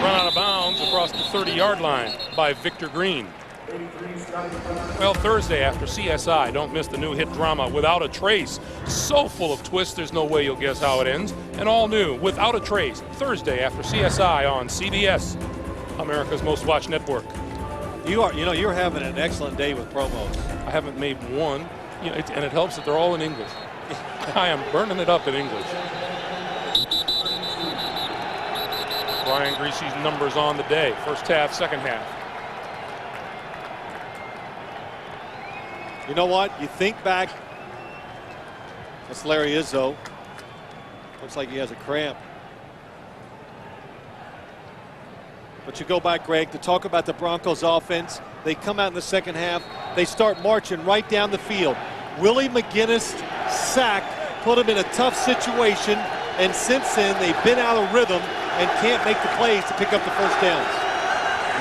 Run out of bounds across the 30-yard line by Victor Green. Well, Thursday after CSI, don't miss the new hit drama Without a Trace. So full of twists, there's no way you'll guess how it ends. And all new, Without a Trace, Thursday after CSI on CBS, America's most watched network. You're having an excellent day with promos. I haven't made one, and it helps that they're all in English. I am burning it up in English. Brian Griese's numbers on the day, first half, second half. You know what? You think back. That's Larry Izzo. Looks like he has a cramp. But you go back, Greg, to talk about the Broncos offense. They come out in the second half. They start marching right down the field. Willie McGinnis sack put them in a tough situation. And since then, they've been out of rhythm and can't make the plays to pick up the first downs.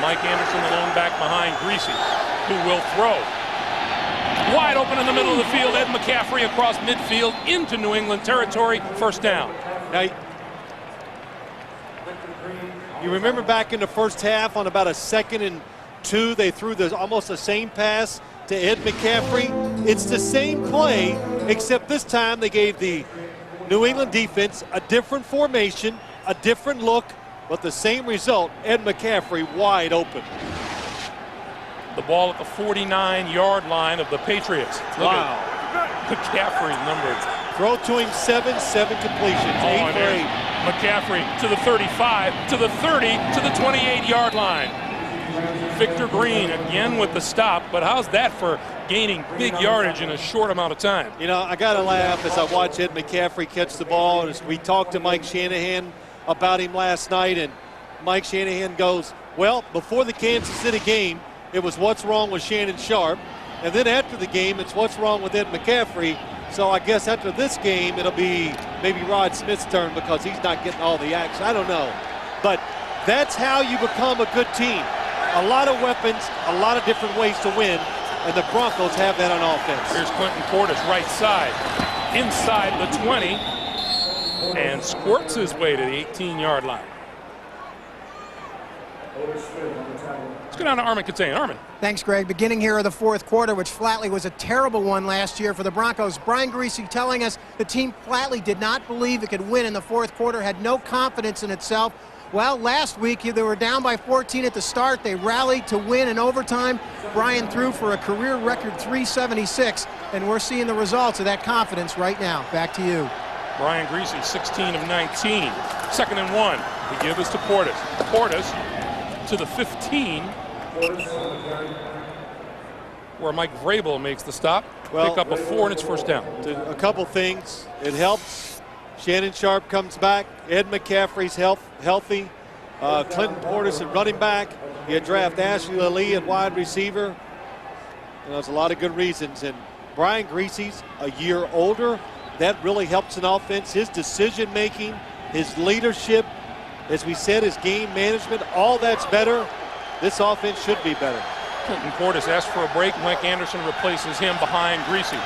Mike Anderson alone back behind Griese, who will throw. Wide open in the middle of the field, Ed McCaffrey across midfield into New England territory, first down. Now, you remember back in the first half on about a 2nd and 2, they threw almost the same pass to Ed McCaffrey. It's the same play, except this time they gave the New England defense a different formation, a different look, but the same result, Ed McCaffrey wide open. The ball at the 49-yard line of the Patriots. Look wow. At McCaffrey numbers. Throw to him 7 completions, 8 for 8. McCaffrey to the 35, to the 30, to the 28-yard line. Victor Green again with the stop, but how's that for gaining big yardage in a short amount of time? You know, I got to laugh as I watch Ed McCaffrey catch the ball. As we talked to Mike Shanahan about him last night, and Mike Shanahan goes, well, before the Kansas City game, it was what's wrong with Shannon Sharp. And then after the game, it's what's wrong with Ed McCaffrey. So I guess after this game, it'll be maybe Rod Smith's turn because he's not getting all the action. I don't know. But that's how you become a good team. A lot of weapons, a lot of different ways to win. And the Broncos have that on offense. Here's Clinton Portis, right side. Inside the 20. and squirts his way to the 18-yard line. Let's go down to Armin Catane. Armin. Thanks, Greg. Beginning here of the fourth quarter, which flatly was a terrible one last year for the Broncos. Brian Griese telling us the team flatly did not believe it could win in the fourth quarter, had no confidence in itself. Well, last week they were down by 14 at the start. They rallied to win in overtime. Brian threw for a career record 376, and we're seeing the results of that confidence right now. Back to you. Brian Griese, 16 of 19. 2nd and 1. The give is to Portis. Portis to the 15, where Mike Vrabel makes the stop. Well, pick up a 4, and it's first down. A couple things. It helps. Shannon Sharp comes back. Ed McCaffrey's healthy. Clinton Portis at running back. You draft Ashley Lee at wide receiver. There's a lot of good reasons. And Brian Griese's a year older. That really helps an offense. His decision making, his leadership, as we said, his game management, all that's better. This offense should be better. Clinton Portis asks for a break. Mike Anderson replaces him behind Griese.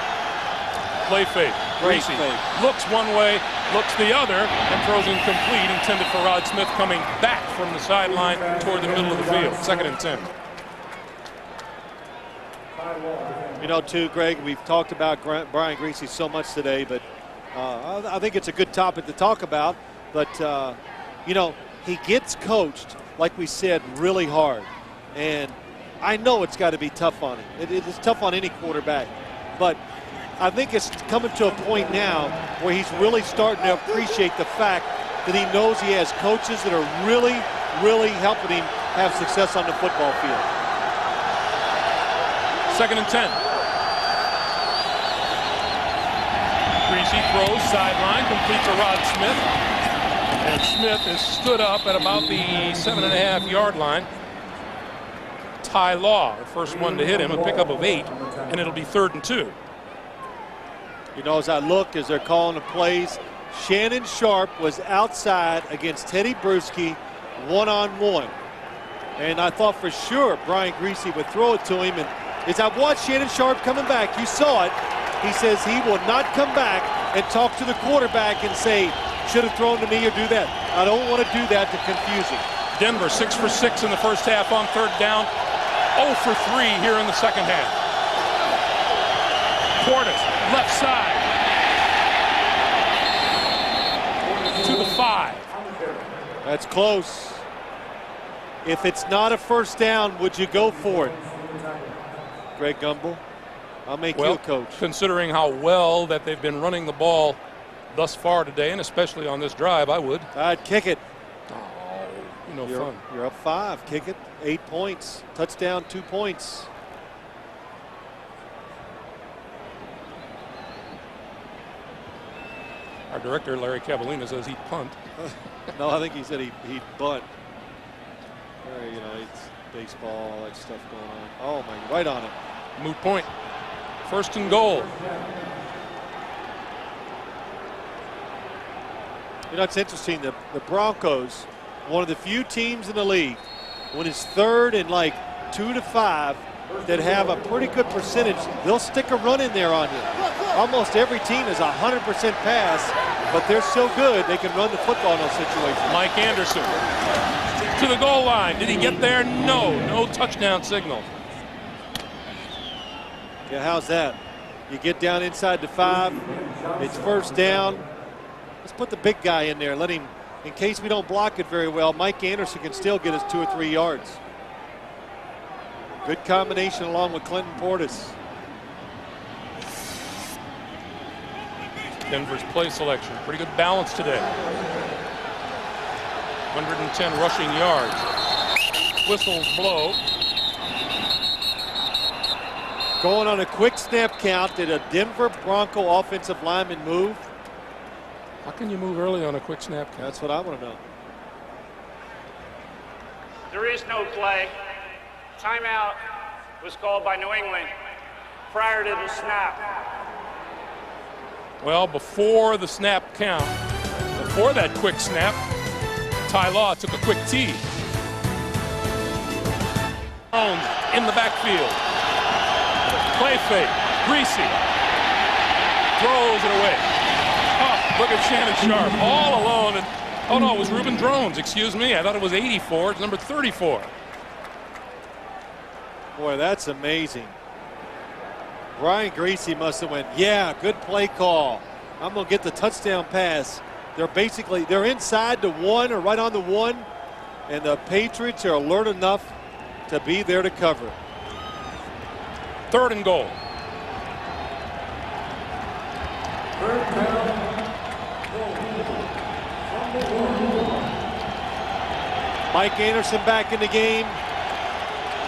Play fake. Griese looks one way, looks the other, and throws incomplete, intended for Rod Smith, coming back from the sideline toward the middle of the field. 2nd and 10. You know, too, Greg, we've talked about Brian Griese so much today, but I think it's a good topic to talk about. But, you know, he gets coached, like we said, really hard. And I know it's got to be tough on him. It's tough on any quarterback. But I think it's coming to a point now where he's really starting to appreciate the fact that he knows he has coaches that are really, really helping him have success on the football field. 2nd and 10. Griese throws sideline, complete to Rod Smith. And Smith is stood up at about the 7.5-yard line. Ty Law, the first one to hit him, a pickup of 8, and it'll be 3rd and 2. You know, as I look, as they're calling the plays, Shannon Sharp was outside against Teddy Bruschi one-on-one. And I thought for sure Brian Griese would throw it to him. And as I've watched Shannon Sharp coming back, you saw it. He says he will not come back and talk to the quarterback and say, should have thrown to me or do that. I don't want to do that to confuse him. Denver 6 for 6 in the first half on 3rd down. 0 for 3 here in the second half. Portis, left side. To the 5. That's close. If it's not a first down, would you go for it? Greg Gumbel, I'll make you a coach. Considering how well that they've been running the ball thus far today, and especially on this drive, I would. I'd kick it. No fun. You're up 5. Kick it. 8 points. Touchdown, 2 points. Our director, Larry Cavallina, says he'd punt. No, I think he said he'd bunt. You know, it's baseball, all that stuff going on. Oh, my, right on it. Moot point. 1st and goal. You know, it's interesting. The Broncos, one of the few teams in the league, when it's 3rd and like 2 to 5, that have a pretty good percentage, they'll stick a run in there on you. Almost every team is 100% pass, but they're so good they can run the football in those situations. Mike Anderson to the goal line. Did he get there? No touchdown signal. Yeah, how's that? You get down inside the 5, it's first down. Let's put the big guy in there. Let him, in case we don't block it very well, Mike Anderson can still get us 2 or 3 yards. Good combination along with Clinton Portis. Denver's play selection. Pretty good balance today. 110 rushing yards. Whistles blow. Going on a quick snap count. Did a Denver Bronco offensive lineman move? How can you move early on a quick snap count? That's what I want to know. There is no play. Timeout was called by New England prior to the snap. Well, before the snap count, before that quick snap, Ty Law took a quick tee. Jones in the backfield. Play fake. Griese throws it away. Tough Look at Shannon Sharp all alone. And, oh, no, it was Reuben Drones. Excuse me. I thought it was 84. It's number 34. Boy, that's amazing. Brian Greasy must have went, yeah, good play call. I'm going to get the touchdown pass. They're inside the 1 or right on the 1, and the Patriots are alert enough to be there to cover. 3rd and goal. Mike Anderson back in the game.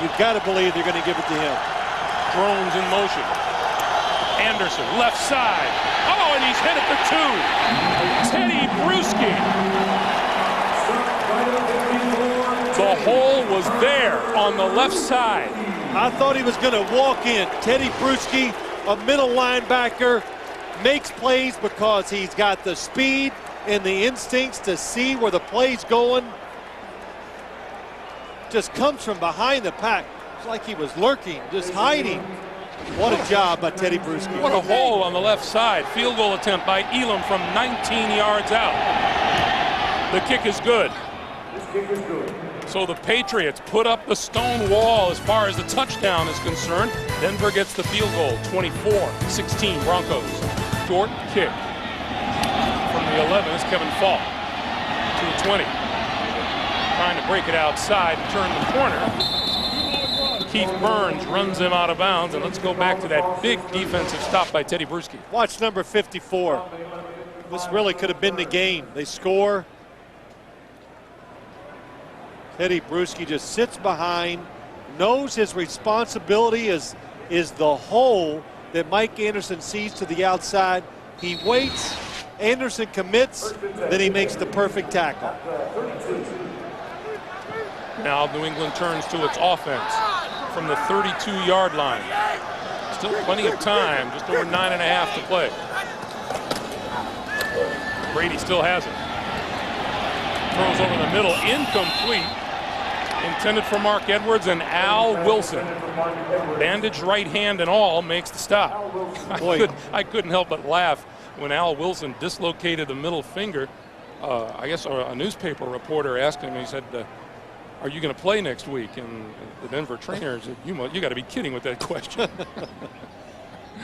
You've got to believe they're going to give it to him. Drones in motion. Anderson, left side. Oh, and he's hit at the 2. Teddy Bruschi. The hole was there on the left side. I thought he was going to walk in. Teddy Bruschi, a middle linebacker, makes plays because he's got the speed and the instincts to see where the play's going. Just comes from behind the pack. It's like he was lurking, just hiding. What a job by Teddy Bruschi. What a hole on the left side. Field goal attempt by Elam from 19 yards out. The kick is good. So the Patriots put up the stone wall as far as the touchdown is concerned. Denver gets the field goal, 24-16 Broncos. Short kick from the 11 is Kevin Falk to the 20. Trying to break it outside and turn the corner. Keith Burns runs him out of bounds, and let's go back to that big defensive stop by Teddy Bruschi. Watch number 54. This really could have been the game. They score. Teddy Bruschi just sits behind, knows his responsibility is the hole that Mike Anderson sees to the outside. He waits, Anderson commits, then he makes the perfect tackle. Now New England turns to its offense from the 32-yard line. Still plenty of time, just over 9.5 to play. Brady still has it. Throws over the middle, incomplete. Intended for Mark Edwards, and Al Wilson, bandaged right hand and all, makes the stop. I couldn't help but laugh when Al Wilson dislocated the middle finger. I guess a newspaper reporter asked him, he said, are you going to play next week? And the Denver trainer said, you got to be kidding with that question.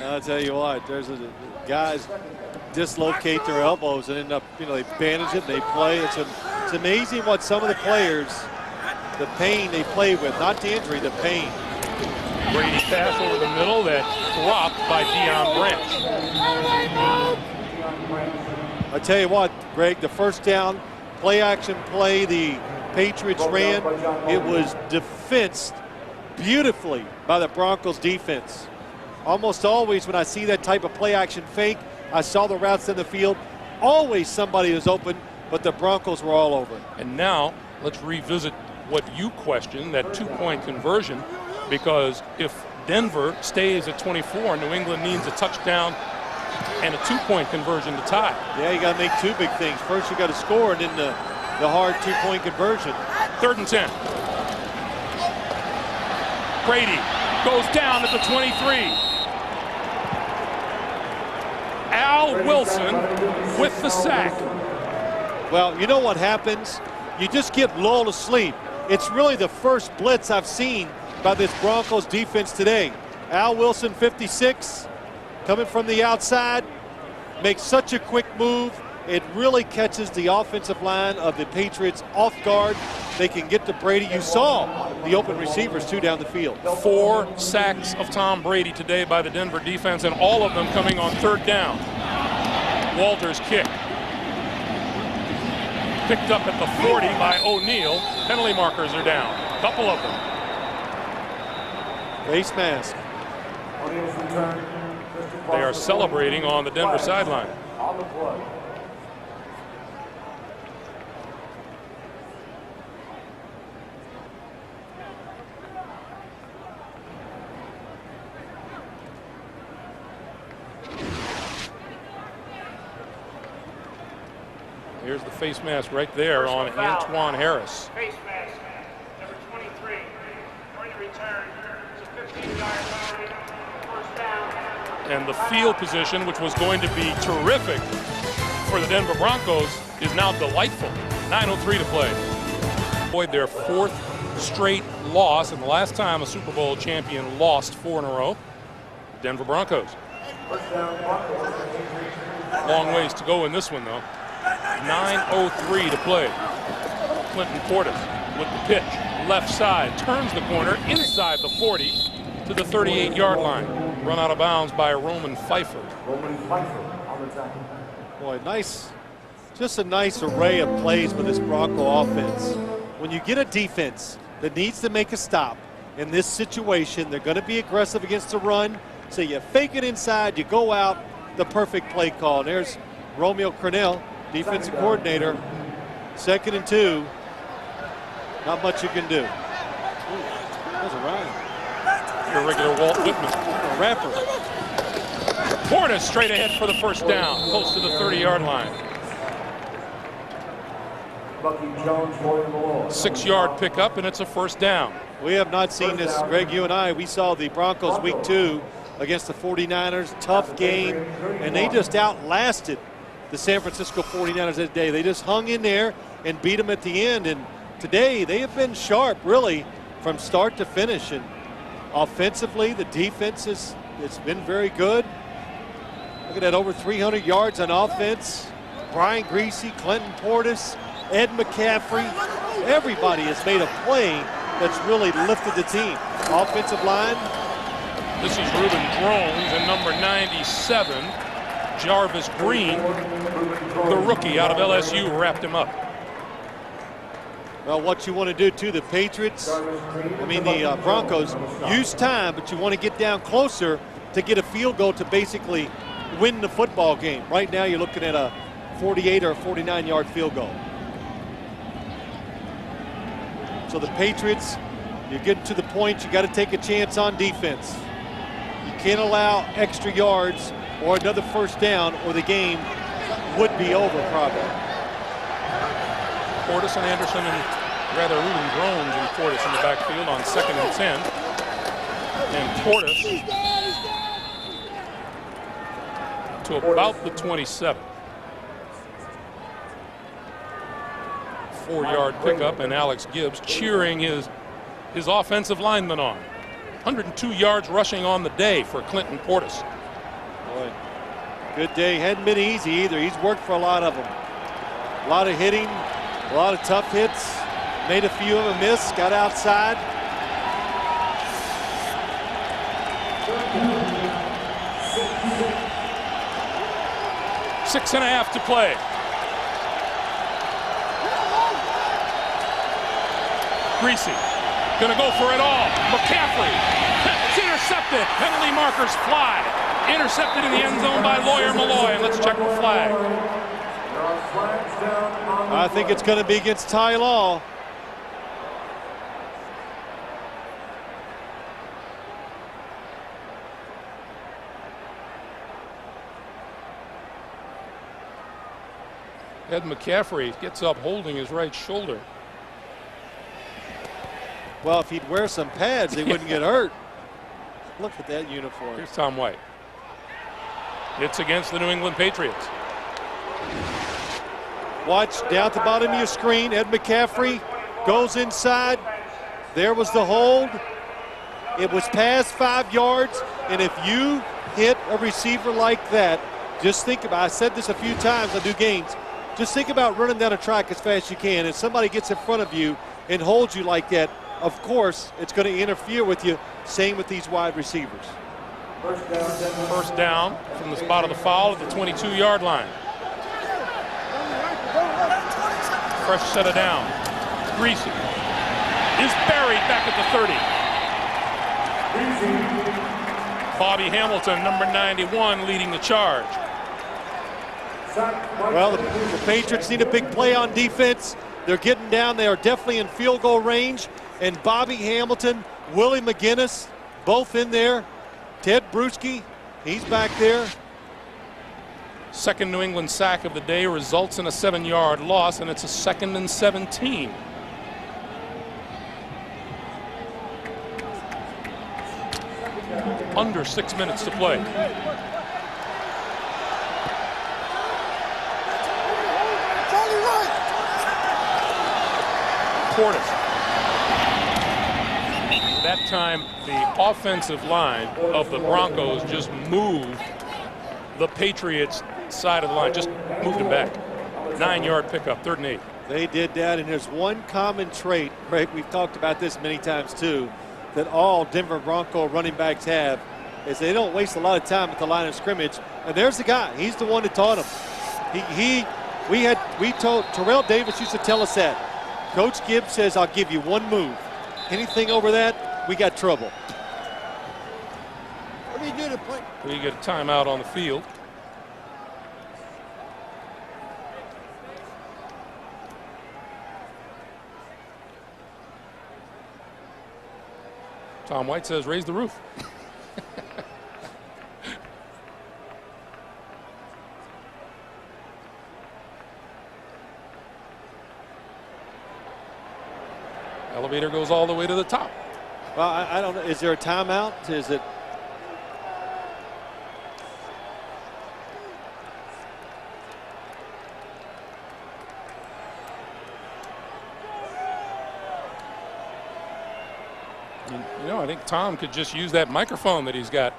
I'll tell you what, there's guys dislocate their elbows and end up, they bandage it, they play. It's amazing what some of the players, the pain they play with, not the injury, the pain. Brady pass over the middle that dropped by Deion Branch. I tell you what, Greg, the first down play action play the Patriots ran, it was defensed beautifully by the Broncos defense. Almost always when I see that type of play action fake, I saw the routes in the field, always somebody was open, but the Broncos were all over. And now let's revisit what you questioned, that 2-point conversion, because if Denver stays at 24, New England needs a touchdown and a 2-point conversion to tie. Yeah, you got to make two big things. First, you got to score, and then the hard 2-point conversion. 3rd and 10. Brady goes down at the 23. Al Wilson with the sack. Well, you know what happens? You just get lulled to sleep. It's really the first blitz I've seen by this Broncos defense today. Al Wilson, 56, coming from the outside, makes such a quick move. It really catches the offensive line of the Patriots off guard. They can get to Brady. You saw the open receivers, too, down the field. 4 sacks of Tom Brady today by the Denver defense, and all of them coming on 3rd down. Walter's kick. Picked up at the 40 by O'Neal. Penalty markers are down. A couple of them. Face mask. They are celebrating on the Denver sideline. Here's the face mask right there on Antoine Harris. Face mask, number 23. Going to return. It's a 15-yard penalty. First down. And the field position, which was going to be terrific for the Denver Broncos is now delightful. 9:03 to play. Avoid their 4th straight loss, and the last time a Super Bowl champion lost 4 in a row, the Denver Broncos. Long ways to go in this one, though. 9:03 to play. Clinton Portis with the pitch. Left side, turns the corner inside the 40 to the 38-yard line. Run out of bounds by Roman Pfeiffer. Boy, nice, just a nice array of plays with this Bronco offense. When you get a defense that needs to make a stop in this situation, they're going to be aggressive against the run. So you fake it inside, you go out, the perfect play call. And there's Romeo Crennel, defensive coordinator. 2nd and 2. Not much you can do. Ooh, that's a rhyme. Your regular Walt Whitman. A rapper. Portis straight ahead for the first down, close to the 30-yard line. 6-yard pickup, and it's a first down. We have not seen this, Greg, you and I. We saw the Broncos week 2 against the 49ers. Tough game, and they just outlasted the San Francisco 49ers that day. They just hung in there and beat them at the end. And today, they have been sharp, really, from start to finish. And offensively, the defense it's been very good. Look at that, over 300 yards on offense. Brian Griese, Clinton Portis, Ed McCaffrey. Everybody has made a play that's really lifted the team. Offensive line. This is Reuben Drones, and number 97, Jarvis Green, the rookie out of LSU, wrapped him up. Well, what you want to do, too, the Patriots, the Broncos, use time, but you want to get down closer to get a field goal to basically win the football game. Right now, you're looking at a 48 or a 49-yard field goal. So the Patriots, you're getting to the point, you got to take a chance on defense. You can't allow extra yards or another first down, or the game would be over probably. Portis and Anderson, and rather Reuben Drones and Portis in the backfield on 2nd and 10. And Portis to about the 27. 4-yard pickup, and Alex Gibbs cheering his offensive lineman on. 102 yards rushing on the day for Clinton Portis. Boy, good day. Hadn't been easy either. He's worked for a lot of them. A lot of hitting, a lot of tough hits. Made a few of them miss, got outside. Six and a half to play. Griese gonna go for it all. McCaffrey, it's intercepted. Penalty markers fly. Intercepted in the end zone by Lawyer Malloy. And let's check the flag. I think it's gonna be against Ty Law. Ed McCaffrey gets up holding his right shoulder. Well, if he'd wear some pads, they wouldn't get hurt. Look at that uniform. Here's Tom White. It's against the New England Patriots. Watch down at the bottom of your screen. Ed McCaffrey goes inside. There was the hold. It was past 5 yards. And if you hit a receiver like that, just think about, I said this a few times, I do games. Just think about running down a track as fast as you can. If somebody gets in front of you and holds you like that, of course, it's going to interfere with you. Same with these wide receivers. First down from the spot of the foul at the 22-yard line. Fresh set of down. Griese is buried back at the 30. Bobby Hamilton, number 91, leading the charge. Well, the Patriots need a big play on defense. They're getting down. They are definitely in field goal range. And Bobby Hamilton, Willie McGinnis, both in there. Ted Bruschi, he's back there. Second New England sack of the day results in a 7-yard loss, and it's a 2nd and 17. Under 6 minutes to play. Portis. That time, the offensive line of the Broncos just moved the Patriots' side of the line, just moved him back. 9-yard pickup, 3rd and 8. They did that, and there's one common trait, Greg, we've talked about this many times too, that all Denver Bronco running backs have, is they don't waste a lot of time at the line of scrimmage. And there's the guy. He's the one that taught him. We told Terrell Davis used to tell us that. Coach Gibbs says, I'll give you one move. Anything over that, we got trouble. What do you do to play? We get a timeout on the field. Tom White says, raise the roof. Elevator goes all the way to the top. Well, I don't know. Is there a timeout? Is it? You know, I think Tom could just use that microphone that he's got.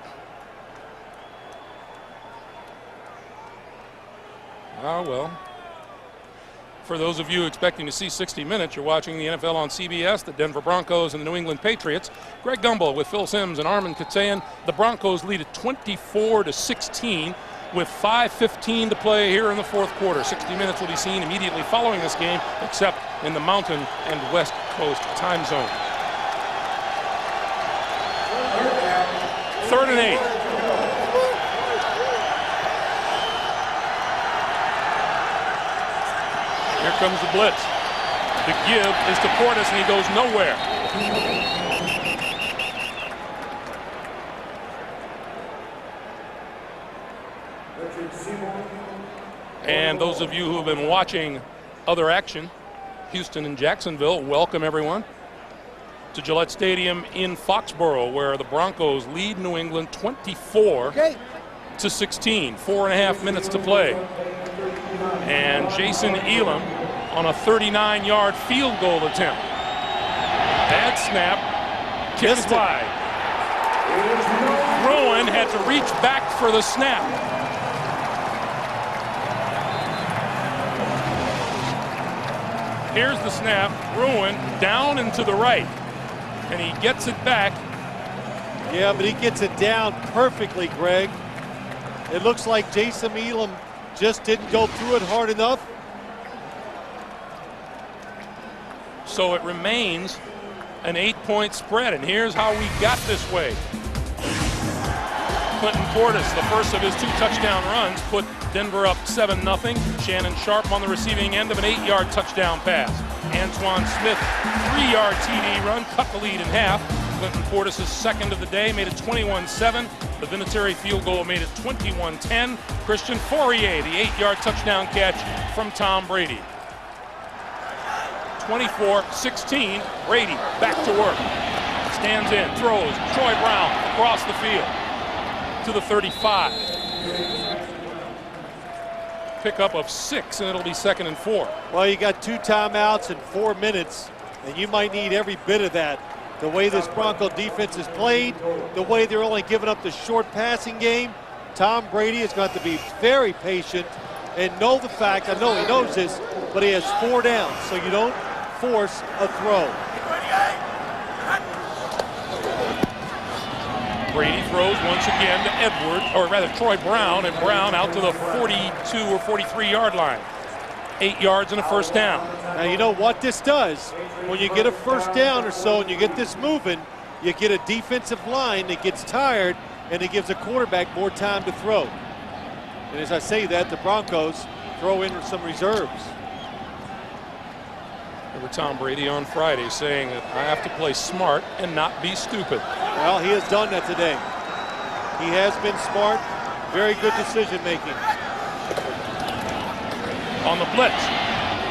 Ah, well. For those of you expecting to see 60 Minutes, you're watching the NFL on CBS, the Denver Broncos and the New England Patriots. Greg Gumbel with Phil Simms and Armin Katayan. The Broncos lead at 24-16 with 5:15 to play here in the 4th quarter. 60 Minutes will be seen immediately following this game, except in the Mountain and West Coast time zone. 3rd and 8. Here comes the blitz. The give is to Portis, and he goes nowhere. And those of you who have been watching other action, Houston and Jacksonville, welcome everyone to Gillette Stadium in Foxborough, where the Broncos lead New England 24-16. 4.5 minutes to play. And Jason Elam on a 39-yard field goal attempt. Bad snap, kicked wide. Rowan had to reach back for the snap. Here's the snap. Rowan down and to the right. And he gets it back. Yeah, but he gets it down perfectly, Greg. It looks like Jason Elam just didn't go through it hard enough. So it remains an 8-point spread, and here's how we got this way. Clinton Portis, the first of his 2 touchdown runs, put Denver up 7-0. Shannon Sharp on the receiving end of an 8-yard touchdown pass. Antoine Smith, 3-yard TD run, cut the lead in half. Clinton Portis' second of the day made it 21-7. The Vinatieri field goal made it 21-10. Christian Fourier, the 8-yard touchdown catch from Tom Brady. 24-16, Brady back to work. Stands in, throws, Troy Brown across the field to the 35. Pickup of 6, and it'll be 2nd and 4. Well, you got 2 timeouts in 4 minutes, and you might need every bit of that. The way this Bronco defense is played, the way they're only giving up the short passing game, Tom Brady is going to have to be very patient and know the fact, I know he knows this, but he has 4 downs, so you don't force a throw. Brady throws once again to Edward, or rather Troy Brown, and Brown out to the 42 or 43-yard line. 8 yards and a first down. Now, you know what this does? When you get a first down or so and you get this moving, you get a defensive line that gets tired, and it gives a quarterback more time to throw. And as I say that, the Broncos throw in some reserves. Remember Tom Brady on Friday saying that I have to play smart and not be stupid. Well, he has done that today. He has been smart, very good decision making. On the blitz,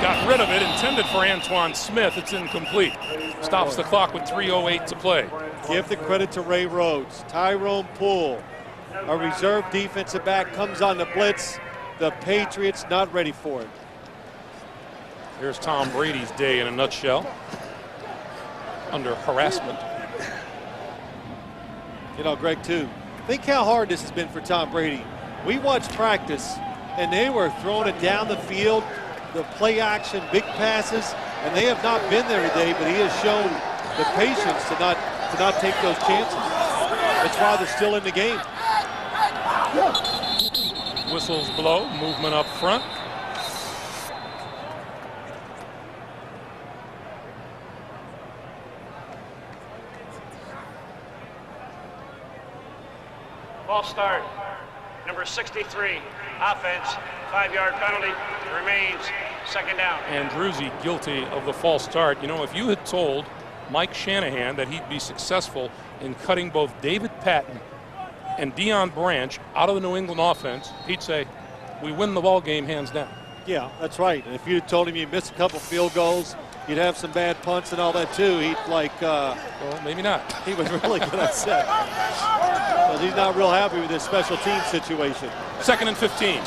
got rid of it, intended for Antoine Smith. It's incomplete. Stops the clock with 3:08 to play. Give the credit to Ray Rhodes. Tyrone Poole, a reserve defensive back, comes on the blitz. The Patriots not ready for it. Here's Tom Brady's day in a nutshell. under harassment. You know, Greg, too, think how hard this has been for Tom Brady. We watched practice, and they were throwing it down the field, the play action, big passes, and they have not been there today, but he has shown the patience to not take those chances. That's why they're still in the game. Whistles blow, movement up front. False start. Number 63, offense, 5-yard penalty, remains second down. And Druzy guilty of the false start. You know, if you had told Mike Shanahan that he'd be successful in cutting both David Patton and Deion Branch out of the New England offense, he'd say, we win the ball game hands down. Yeah, that's right. And if you told him you'd miss a couple field goals, you'd have some bad punts and all that too, he'd well, maybe not. He would really get upset. Because he's not real happy with this special team situation. 2nd and 15.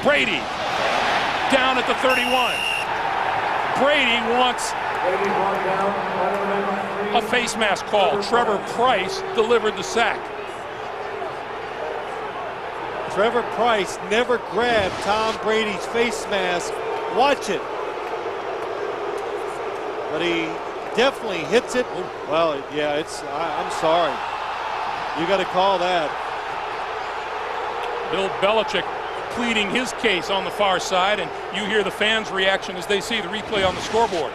Brady down at the 31. Brady wants a face mask call. Trevor Price delivered the sack. Trevor Price never grabbed Tom Brady's face mask. Watch it. But he definitely hits it. Well, yeah, I'm sorry. You got to call that. Bill Belichick pleading his case on the far side, and you hear the fans' reaction as they see the replay on the scoreboard.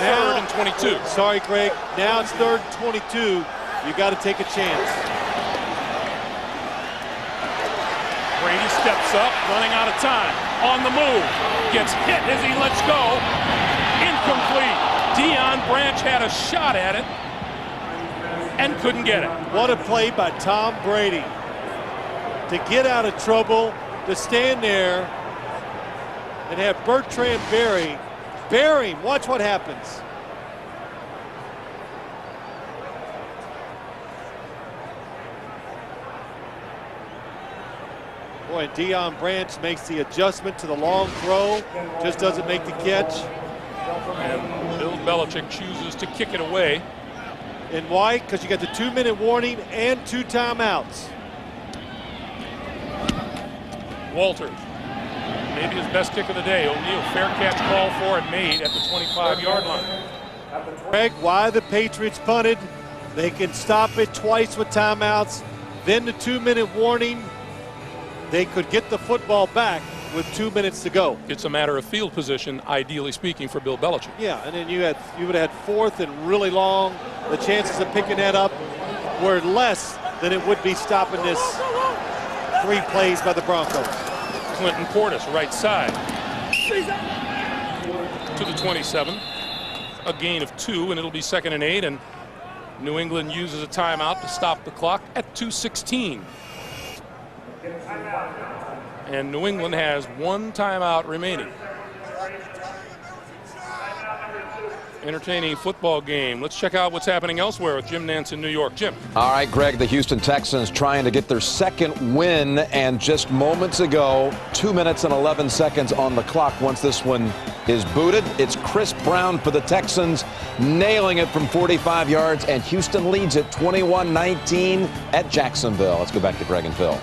Now, 3rd and 22. Sorry, Greg. Now it's 3rd and 22. You got to take a chance. Brady steps up, running out of time. On the move. Gets hit as he lets go. Incomplete. Deion Branch had a shot at it and couldn't get it. What a play by Tom Brady to get out of trouble, to stand there and have Bertrand bury him. Watch what happens. Boy, Deion Branch makes the adjustment to the long throw, just doesn't make the catch. And Bill Belichick chooses to kick it away. And why? Because you got the 2-minute warning and 2 timeouts. Walters, maybe his best kick of the day. O'Neal, fair catch call for it, made at the 25-yard line. Greg, why the Patriots punted? They can stop it twice with timeouts. Then the 2-minute warning. They could get the football back with 2 minutes to go. It's a matter of field position, ideally speaking, for Bill Belichick. Yeah, and then you would have had 4th and really long. The chances of picking that up were less than it would be stopping this 3 plays by the Broncos. Clinton Portis, right side. To the 27. A gain of 2, and it'll be 2nd and 8, and New England uses a timeout to stop the clock at 2:16. And New England has 1 timeout remaining. Entertaining football game. Let's check out what's happening elsewhere with Jim Nantz in New York. Jim. All right, Greg, the Houston Texans trying to get their 2nd win, and just moments ago, 2 minutes and 11 seconds on the clock. Once this one is booted, it's Chris Brown for the Texans, nailing it from 45 yards, and Houston leads it 21-19 at Jacksonville. Let's go back to Greg and Phil.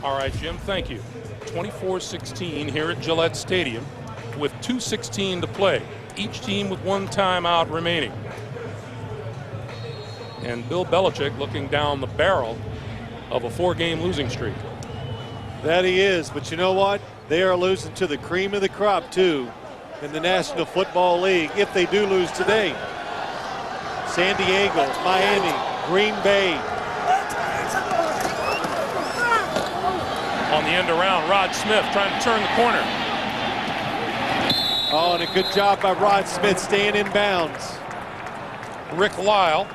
All right, Jim, thank you. 24-16 here at Gillette Stadium with 2:16 to play. Each team with 1 timeout remaining. And Bill Belichick looking down the barrel of a 4-game losing streak. That he is, but you know what? They are losing to the cream of the crop, too, in the National Football League, if they do lose today. San Diego, Miami, Green Bay. On the end around, Rod Smith trying to turn the corner. Oh, and a good job by Rod Smith staying in bounds. Rick Lyle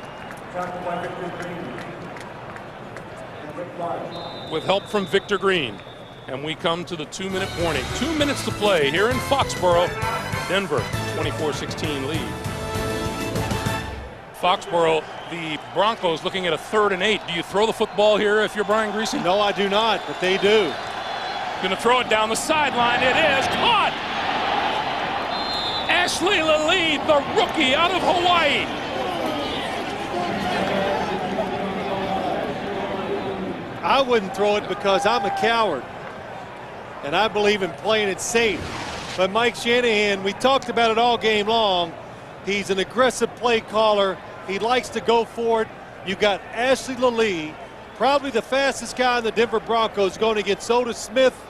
with help from Victor Green. And we come to the 2-minute warning. 2 minutes to play here in Foxborough. Denver, 24-16 lead. Foxborough, the Broncos looking at a 3rd and 8. Do you throw the football here if you're Brian Griese? No, I do not, but they do. Going to throw it down the sideline. It is caught. Ashley Lally, the rookie out of Hawaii. I wouldn't throw it because I'm a coward, and I believe in playing it safe. But Mike Shanahan, we talked about it all game long. He's an aggressive play caller. He likes to go for it. You got Ashley Lally, probably the fastest guy in the Denver Broncos, going against Otis Smith.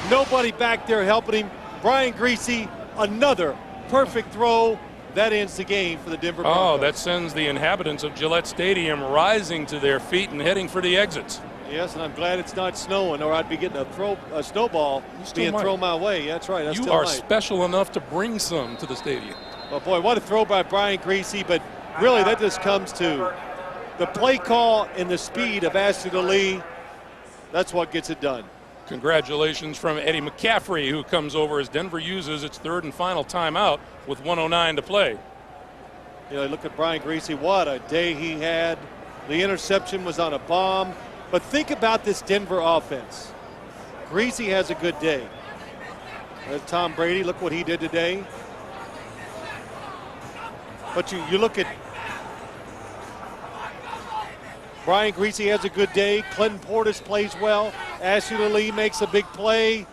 Nobody back there helping him. Brian Griese, another perfect throw. That ends the game for the Denver Broncos. Oh, that sends the inhabitants of Gillette Stadium rising to their feet and heading for the exits. Yes, and I'm glad it's not snowing, or I'd be getting a snowball being thrown my way. That's right. You are special enough to bring some to the stadium. Well, boy, what a throw by Brian Griese, but really that just comes to the play call and the speed of Ashley Lally. That's what gets it done. Congratulations from Eddie McCaffrey, who comes over as Denver uses its third and final timeout with 1:09 to play. You know, look at Brian Griese. What a day he had. The interception was on a bomb. But think about this Denver offense. Griese has a good day. Tom Brady, look what he did today. But you look at Brian Griese has a good day. Clinton Portis plays well. Ashley Lally makes a big play.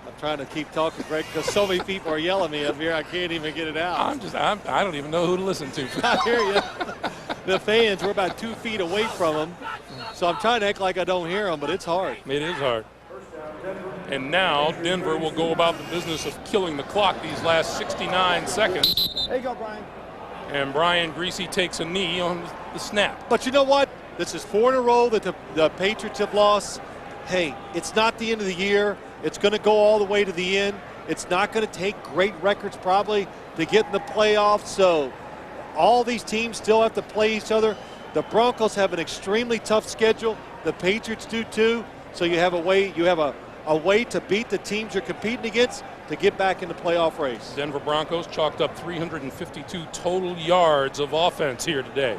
I'm trying to keep talking, Greg, because so many people are yelling at me up here. I can't even get it out. I don't even know who to listen to. I hear you. The fans, we're about 2 feet away from them. So I'm trying to act like I don't hear them, but it's hard. It is hard. And now Denver will go about the business of killing the clock these last 69 seconds. There you go, Brian. And Brian Griese takes a knee on the snap. But you know what? This is 4 in a row that the Patriots have lost. Hey, it's not the end of the year. It's going to go all the way to the end. It's not going to take great records probably to get in the playoffs. So all these teams still have to play each other. The Broncos have an extremely tough schedule. The Patriots do too. So you have a way to beat the teams you're competing against to get back in the playoff race. Denver Broncos chalked up 352 total yards of offense here today.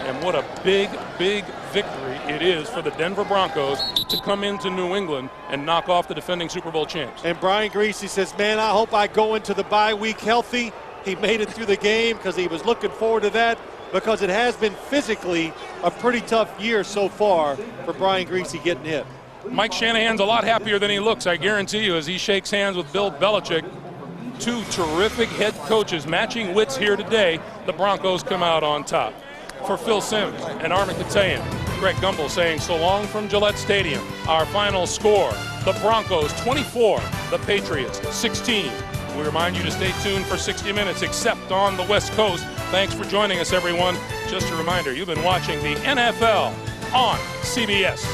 And what a big, big victory it is for the Denver Broncos to come into New England and knock off the defending Super Bowl champs. And Brian Griese says, man, I hope I go into the bye week healthy. He made it through the game because he was looking forward to that, because it has been physically a pretty tough year so far for Brian Griese getting hit. Mike Shanahan's a lot happier than he looks, I guarantee you, as he shakes hands with Bill Belichick. Two terrific head coaches matching wits here today. The Broncos come out on top. For Phil Simms and Armin Katayan, Greg Gumbel saying so long from Gillette Stadium. Our final score, the Broncos 24, the Patriots 16. We remind you to stay tuned for 60 Minutes, except on the West Coast. Thanks for joining us, everyone. Just a reminder, you've been watching the NFL on CBS.